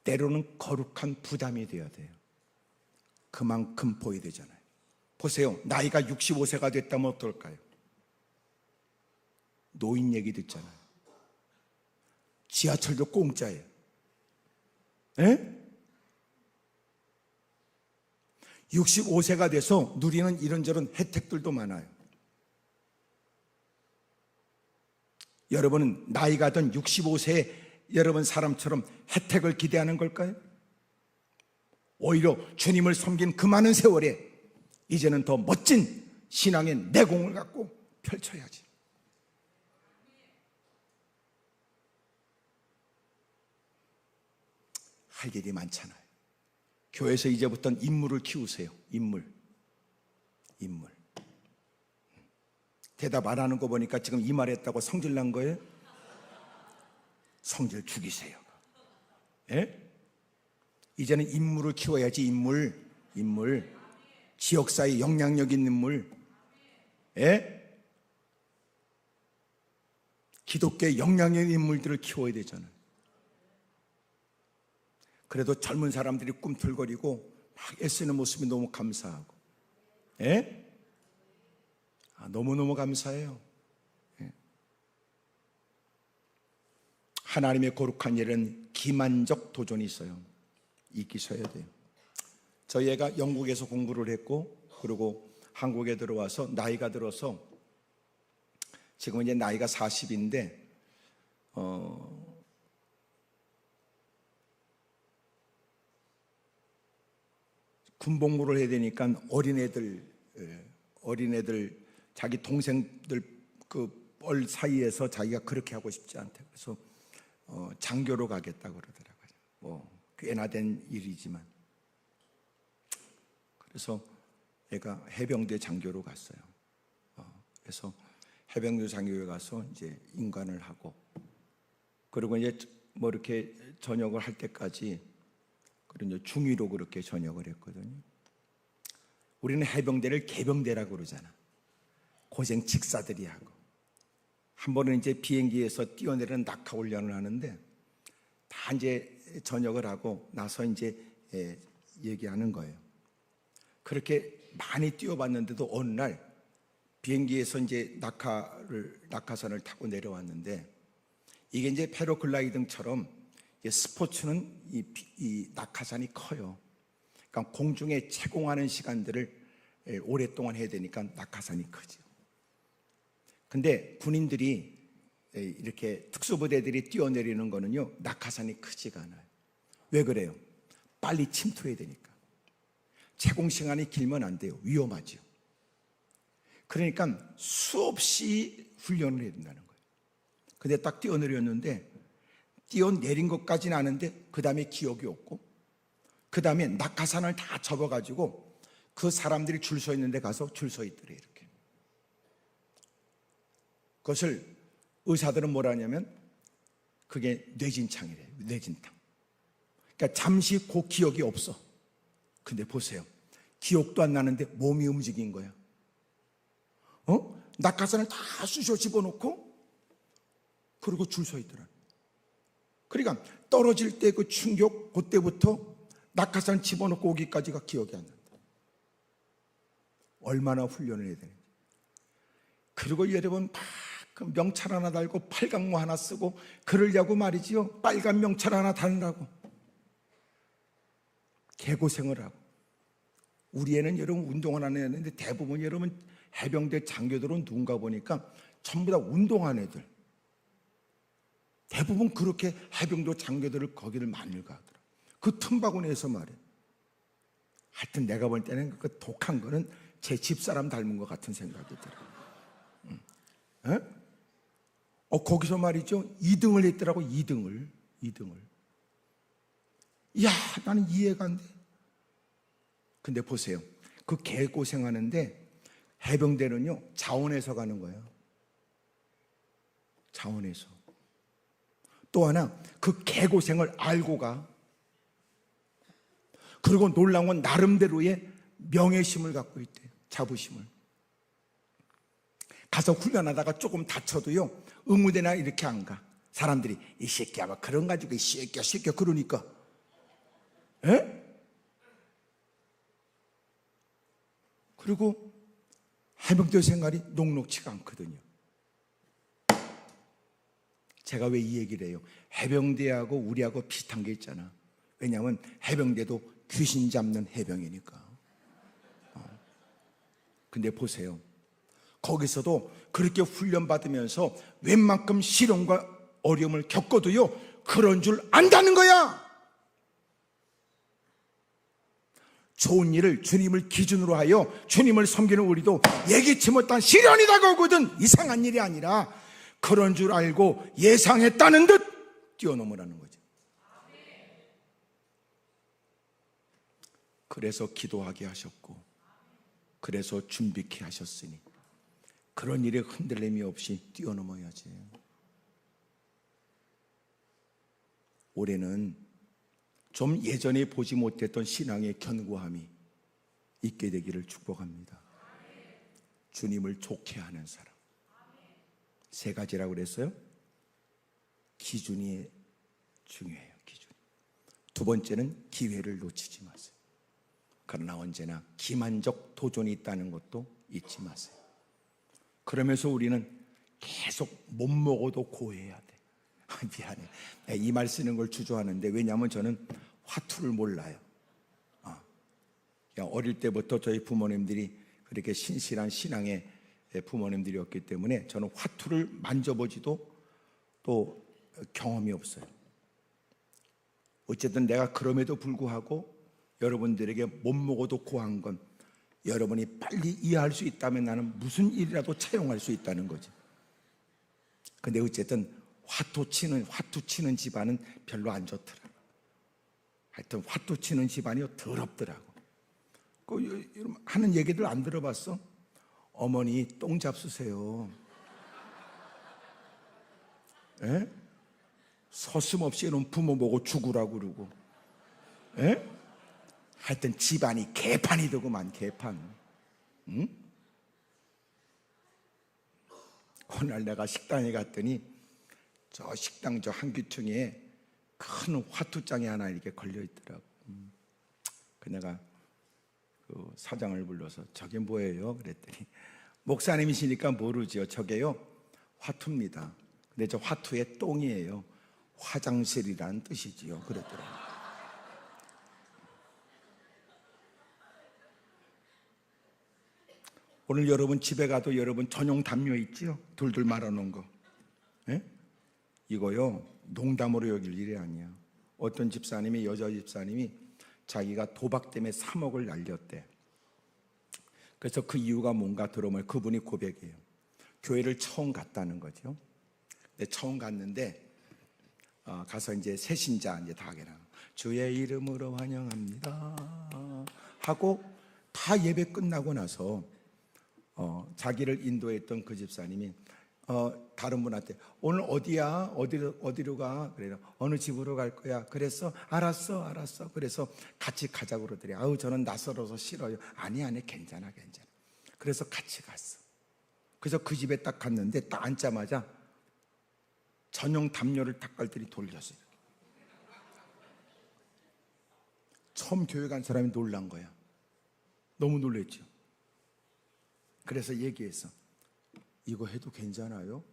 [SPEAKER 1] 때로는 거룩한 부담이 되어야 돼요. 그만큼 보여야 되잖아요. 보세요, 나이가 65세가 됐다면 어떨까요? 노인 얘기 듣잖아요. 지하철도 공짜예요. 에? 65세가 돼서 누리는 이런저런 혜택들도 많아요. 여러분은 나이가 든 65세의 여러분 사람처럼 혜택을 기대하는 걸까요? 오히려 주님을 섬긴 그 많은 세월에 이제는 더 멋진 신앙의 내공을 갖고 펼쳐야지. 할 일이 많잖아요. 교회에서 이제부터는 인물을 키우세요. 인물. 대답 안 하는 거 보니까 지금 이 말 했다고 성질 난 거예요? 성질 죽이세요. 예? 이제는 인물을 키워야지. 인물. 지역사회 영향력 있는 인물. 예? 기독교의 영향력 있는 인물들을 키워야 되잖아요. 그래도 젊은 사람들이 꿈틀거리고 막 애쓰는 모습이 너무 감사하고, 예? 너무너무 감사해요. 예. 하나님의 거룩한 일은 기만적 도전이 있어요. 이기셔야 돼요. 저희 애가 영국에서 공부를 했고, 그리고 한국에 들어와서 나이가 들어서 지금 이제 나이가 40인데 군복무를 해야 되니까 어린애들 자기 동생들 그 뻘 사이에서 자기가 그렇게 하고 싶지 않대. 그래서 장교로 가겠다고 그러더라고요. 뭐 꽤나 된 일이지만. 그래서 얘가 해병대 장교로 갔어요. 그래서 해병대 장교에 가서 이제 인관을 하고, 그리고 이제 뭐 이렇게 전역을 할 때까지, 그리고 이제 중위로 그렇게 전역을 했거든요. 우리는 해병대를 개병대라고 그러잖아. 고생 직사들이 하고. 한 번은 이제 비행기에서 뛰어내리는 낙하 훈련을 하는데 다 이제 전역을 하고 나서 이제 얘기하는 거예요. 그렇게 많이 뛰어봤는데도 어느 날 비행기에서 이제 낙하산을 타고 내려왔는데, 이게 이제 패러글라이딩처럼 스포츠는 이 낙하산이 커요. 그러니까 공중에 채공하는 시간들을 오랫동안 해야 되니까 낙하산이 크죠. 근데 군인들이 이렇게 특수부대들이 뛰어내리는 거는요, 낙하산이 크지가 않아요. 왜 그래요? 빨리 침투해야 되니까. 채공 시간이 길면 안 돼요. 위험하죠. 그러니까 수없이 훈련을 해야 된다는 거예요. 근데 딱 뛰어내렸는데, 뛰어내린 것까지는 아는데 그 다음에 기억이 없고, 그 다음에 낙하산을 다 접어가지고 그 사람들이 줄 서 있는 데 가서 줄 서 있더래. 이렇게. 그것을 의사들은 뭐라 하냐면 그게 뇌진창이래요. 뇌진탕. 그러니까 잠시 그 기억이 없어. 근데 보세요, 기억도 안 나는데 몸이 움직인 거야. 낙하산을 다 쑤셔 집어넣고 그리고 줄 서 있더라. 그러니까 떨어질 때 그 충격, 그때부터 낙하산 집어넣고 오기까지가 기억이 안 난다. 얼마나 훈련을 해야 되는지. 그리고 여러분 막 명찰 하나 달고 팔강모 하나 쓰고 그러려고 말이지요. 빨간 명찰 하나 달라고 개고생을 하고. 우리 애는 여러분 운동을 안 했는데 대부분 여러분 해병대 장교들은 누군가 보니까 전부 다 운동한 애들. 대부분 그렇게 해병도 장교들을 거기를 많이 가더라. 그 틈바구니에서 말해. 하여튼 내가 볼 때는 그 독한 거는 제 집사람 닮은 것 같은 생각이 들어. 거기서 말이죠, 2등을 했더라고. 2등을. 야, 나는 이해가 안 돼. 근데 보세요, 그 개고생하는데 해병대는요 자원에서 가는 거예요. 자원에서. 또 하나, 그 개고생을 알고 가. 그리고 놀라운 건 나름대로의 명예심을 갖고 있대. 자부심을. 가서 훈련하다가 조금 다쳐도요 의무대나 이렇게 안 가. 사람들이 이 새끼야 막 그런 가지고 이 새끼야 그러니까. 그리고 해병대 생활이 녹록치가 않거든요. 제가 왜 이 얘기를 해요? 해병대하고 우리하고 비슷한 게 있잖아. 왜냐하면 해병대도 귀신 잡는 해병이니까. 근데 보세요, 거기서도 그렇게 훈련받으면서 웬만큼 시련과 어려움을 겪어도요 그런 줄 안다는 거야. 좋은 일을 주님을 기준으로 하여 주님을 섬기는 우리도 예기치 못한 시련이 다가오거든. 이상한 일이 아니라 그런 줄 알고 예상했다는 듯 뛰어넘으라는 거죠. 그래서 기도하게 하셨고, 그래서 준비케 하셨으니 그런 일에 흔들림이 없이 뛰어넘어야지. 올해는 좀 예전에 보지 못했던 신앙의 견고함이 있게 되기를 축복합니다. 주님을 좋게 하는 사람. 3가지라고 그랬어요. 기준이 중요해요. 기준. 2번째는 기회를 놓치지 마세요. 그러나 언제나 기만적 도전이 있다는 것도 잊지 마세요. 그러면서 우리는 계속 못 먹어도 고해야 돼. 미안해, 이 말 쓰는 걸 주저하는데, 왜냐하면 저는 화투를 몰라요. 어릴 때부터 저희 부모님들이 그렇게 신실한 신앙의 부모님들이었기 때문에 저는 화투를 만져보지도 또 경험이 없어요. 어쨌든 내가 그럼에도 불구하고 여러분들에게 못 먹어도 고한 건 여러분이 빨리 이해할 수 있다면 나는 무슨 일이라도 차용할 수 있다는 거죠. 근데 어쨌든 화투 치는 집안은 별로 안 좋더라고. 하여튼 화투 치는 집안이 더럽더라고. 하는 얘기들 안 들어봤어? 어머니 똥 잡수세요. 에? 서슴없이 이런 부모 보고 죽으라고 그러고. 에? 하여튼 집안이 개판이 되고만, 개판. 응? 오늘 내가 식당에 갔더니 저 식당 저 한귀퉁이에 큰 화투장이 하나 이렇게 걸려 있더라고. 그 내가 그 사장을 불러서 저게 뭐예요? 그랬더니 목사님이시니까 모르죠. 저게요 화투입니다. 근데 저 화투의 똥이에요. 화장실이란 뜻이지요. 그랬더라고요. 오늘 여러분 집에 가도 여러분 전용 담요 있지요? 둘둘 말아놓은 거. 예? 이거요 농담으로 여길 일이 아니야. 어떤 집사님이, 여자 집사님이 자기가 도박 때문에 3억을 날렸대. 그래서 그 이유가 뭔가 들어보면 그분이 고백해요. 교회를 처음 갔다는 거죠. 근데 처음 갔는데 가서 이제 새신자 이제 다 하게나 주의 이름으로 환영합니다 하고 다 예배 끝나고 나서 자기를 인도했던 그 집사님이 다른 분한테 오늘 어디야? 어디로 가? 그래요. 어느 집으로 갈 거야? 그래서 알았어. 그래서 같이 가자고 그러더래. 아우 저는 낯설어서 싫어요. 아니 괜찮아. 그래서 같이 갔어. 그래서 그 집에 딱 갔는데 딱 앉자마자 전용 담요를 딱 깔더니 돌렸어요. 처음 교회 간 사람이 놀란 거야. 너무 놀랬죠. 그래서 얘기했어. 이거 해도 괜찮아요?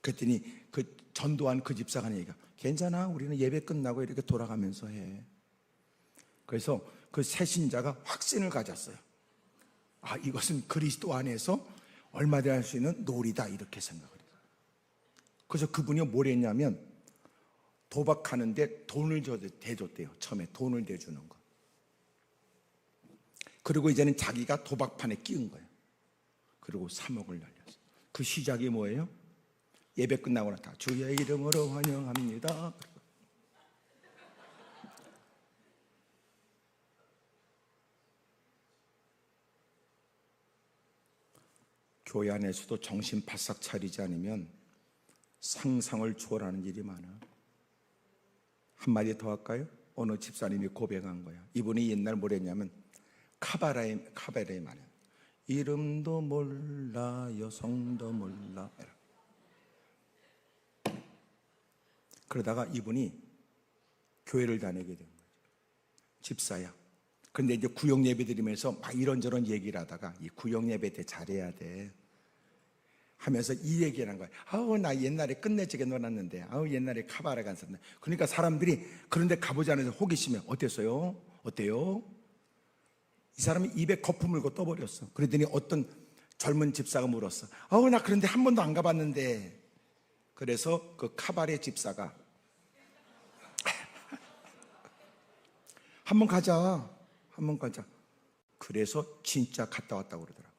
[SPEAKER 1] 그랬더니 그 전도한 그 집사가 얘기가 괜찮아. 우리는 예배 끝나고 이렇게 돌아가면서 해. 그래서 그 새신자가 확신을 가졌어요. 이것은 그리스도 안에서 얼마든지 할 수 있는 놀이다 이렇게 생각을 해요. 그래서 그분이 뭘 했냐면 도박하는데 돈을 대줬대요. 처음에 돈을 대주는 거. 그리고 이제는 자기가 도박판에 끼운 거예요. 그리고 3억을 날렸어요. 그 시작이 뭐예요? 예배 끝나고 다 주의 이름으로 환영합니다. 교회 안에서도 정신 바싹 차리지 않으면 상상을 초월하는 일이 많아. 한마디 더 할까요? 어느 집사님이 고백한 거야. 이분이 옛날 뭘 했냐면 카바레에 말이야. 이름도 몰라 여성도 몰라. 그러다가 이분이 교회를 다니게 된 거죠. 집사야. 근데 이제 구역 예배 드리면서 막 이런저런 얘기를 하다가 이 구역 예배 때 잘해야 돼 하면서 이 얘기를 한 거야. 아우 나 옛날에 끝내주게 놀았는데 아우 옛날에 카바레 갔었네. 그러니까 사람들이 그런데 가보자는 호기심에 어땠어요? 어때요? 이 사람이 입에 거품 물고 떠버렸어. 그러더니 어떤 젊은 집사가 물었어. 아우 나 그런데 한 번도 안 가봤는데. 그래서 그 카바레 집사가 한번 가자. 한번 가자. 그래서 진짜 갔다 왔다고 그러더라고.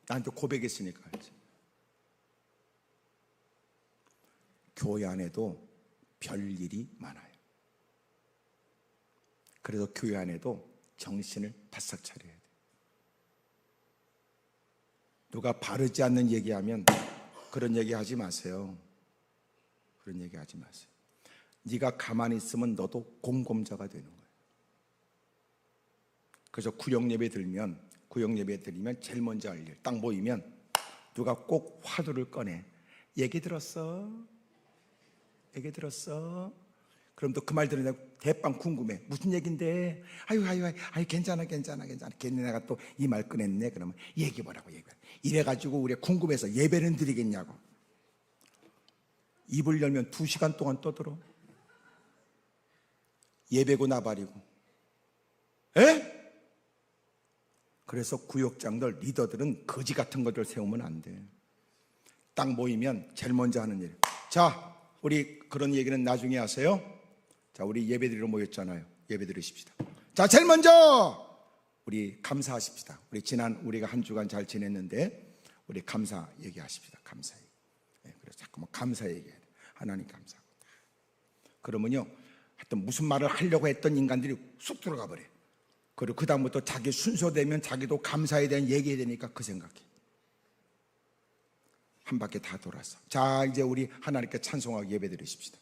[SPEAKER 1] 나한테 고백했으니까 알지. 교회 안에도 별일이 많아요. 그래서 교회 안에도 정신을 바싹 차려야 돼. 누가 바르지 않는 얘기하면 그런 얘기 하지 마세요. 그런 얘기 하지 마세요. 네가 가만히 있으면 너도 공범자가 되는 거예요. 그래서 구역 예배 드리면 제일 먼저 할 일, 딱 모이면 누가 꼭 화두를 꺼내. 얘기 들었어? 얘기 들었어? 그럼 또 그 말 들으면 대빵 궁금해. 무슨 얘긴데? 아유 괜찮아. 괜히 내가 또 이 말 꺼냈네. 그러면 얘기 뭐라고 얘기해. 이래가지고 우리가 궁금해서 예배는 드리겠냐고. 입을 열면 2시간 동안 떠들어. 예배고 나발이고. 에? 그래서 구역장들, 리더들은 거지 같은 것들 세우면 안 돼. 딱 모이면 제일 먼저 하는 일. 자, 우리 그런 얘기는 나중에 하세요. 자, 우리 예배드리러 모였잖아요. 예배 드리십시다. 자, 제일 먼저 우리 감사하십시다. 우리가 한 주간 잘 지냈는데 우리 감사 얘기하십시다. 감사 얘기. 네, 그래서 자꾸 뭐 감사 얘기해야 돼. 하나님 감사하고. 그러면요, 하여튼 무슨 말을 하려고 했던 인간들이 쑥 들어가 버려. 그리고 그 다음부터 자기 순서되면 자기도 감사에 대한 얘기해야 되니까 그 생각해. 한 바퀴 다 돌아서. 자, 이제 우리 하나님께 찬송하고 예배 드리십시다.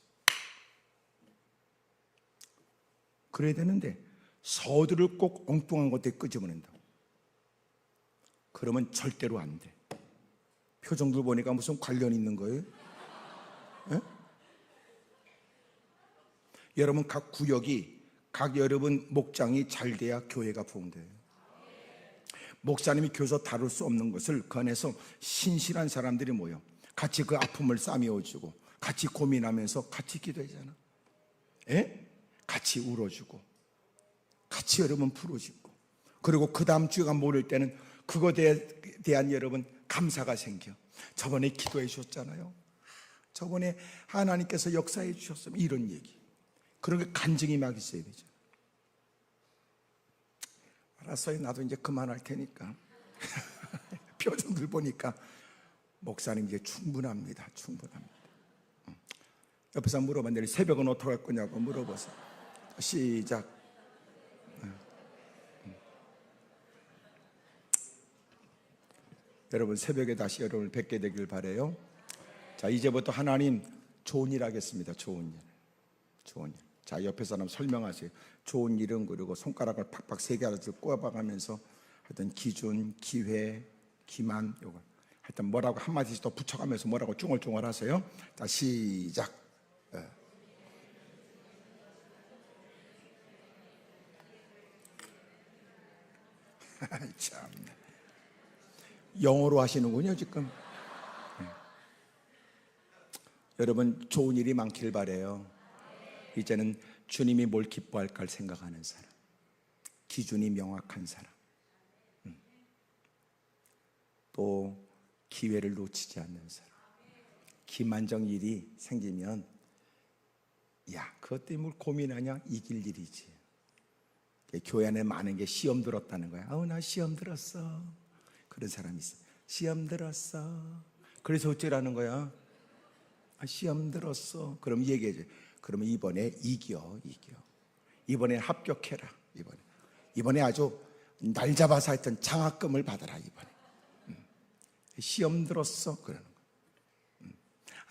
[SPEAKER 1] 그래야 되는데 서두를 꼭 엉뚱한 것들에 끄집어낸다. 그러면 절대로 안 돼. 표정들 보니까 무슨 관련 있는 거예요? 에? 여러분 각 구역이 여러분 목장이 잘 돼야 교회가 부흥돼요. 목사님이 교서 다룰 수 없는 것을 그 안에서 신실한 사람들이 모여 같이 그 아픔을 싸매어주고 같이 고민하면서 같이 기도하잖아. 같이 울어주고 같이 여러분 풀어주고, 그리고 그 다음 주가 모를 때는 그것에 대한 여러분 감사가 생겨. 저번에 기도해 주셨잖아요. 저번에 하나님께서 역사해 주셨으면 이런 얘기. 그런 게 간증이 막 있어야 되죠. 알았어요. 나도 이제 그만할 테니까. 표정들 보니까 목사님 이제 충분합니다. 옆에서 물어봤는데 새벽은 어떻게 할 거냐고 물어보세요. 시작. 여러분 새벽에 다시 여러분을 뵙게 되길 바라요. 자, 이제부터 하나님 좋은 일 하겠습니다. 좋은 일. 자, 옆에 사람 설명하세요. 좋은 일은, 그리고 손가락을 팍팍 3개를 꼽아가면서 하여튼 기준, 기회, 기만, 요거 하여튼 뭐라고 한마디씩 더 붙여가면서 뭐라고 쫑얼쫑얼 하세요. 자, 시작. 참, 영어로 하시는군요 지금. 여러분 좋은 일이 많길 바래요. 이제는 주님이 뭘 기뻐할까 생각하는 사람, 기준이 명확한 사람, 또 기회를 놓치지 않는 사람, 기만적 일이 생기면 야, 그것 때문에 뭘 고민하냐? 이길 일이지. 교회 안에 많은 게 시험 들었다는 거야. 나 시험 들었어. 그런 사람이 있어. 시험 들었어. 그래서 어쩌라는 거야? 시험 들었어. 그럼 얘기해줘. 그러면 이번에 이겨. 이번에 합격해라. 이번에 아주 날 잡아서 하여튼 장학금을 받아라. 이번에 시험 들었어. 그러는 거야.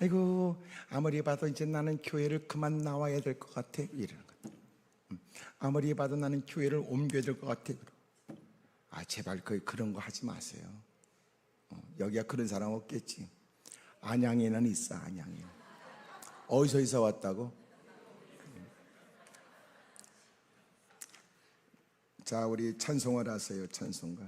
[SPEAKER 1] 아이고, 아무리 봐도 이제 나는 교회를 그만 나와야 될 것 같아. 이러는 거야. 아무리 봐도 나는 교회를 옮겨야 될 것 같아. 제발 그런 거 하지 마세요. 여기가 그런 사람 없겠지. 안양에는 있어. 안양에. 어디서 이사 왔다고? 자, 우리 찬송을 하세요. 찬송가.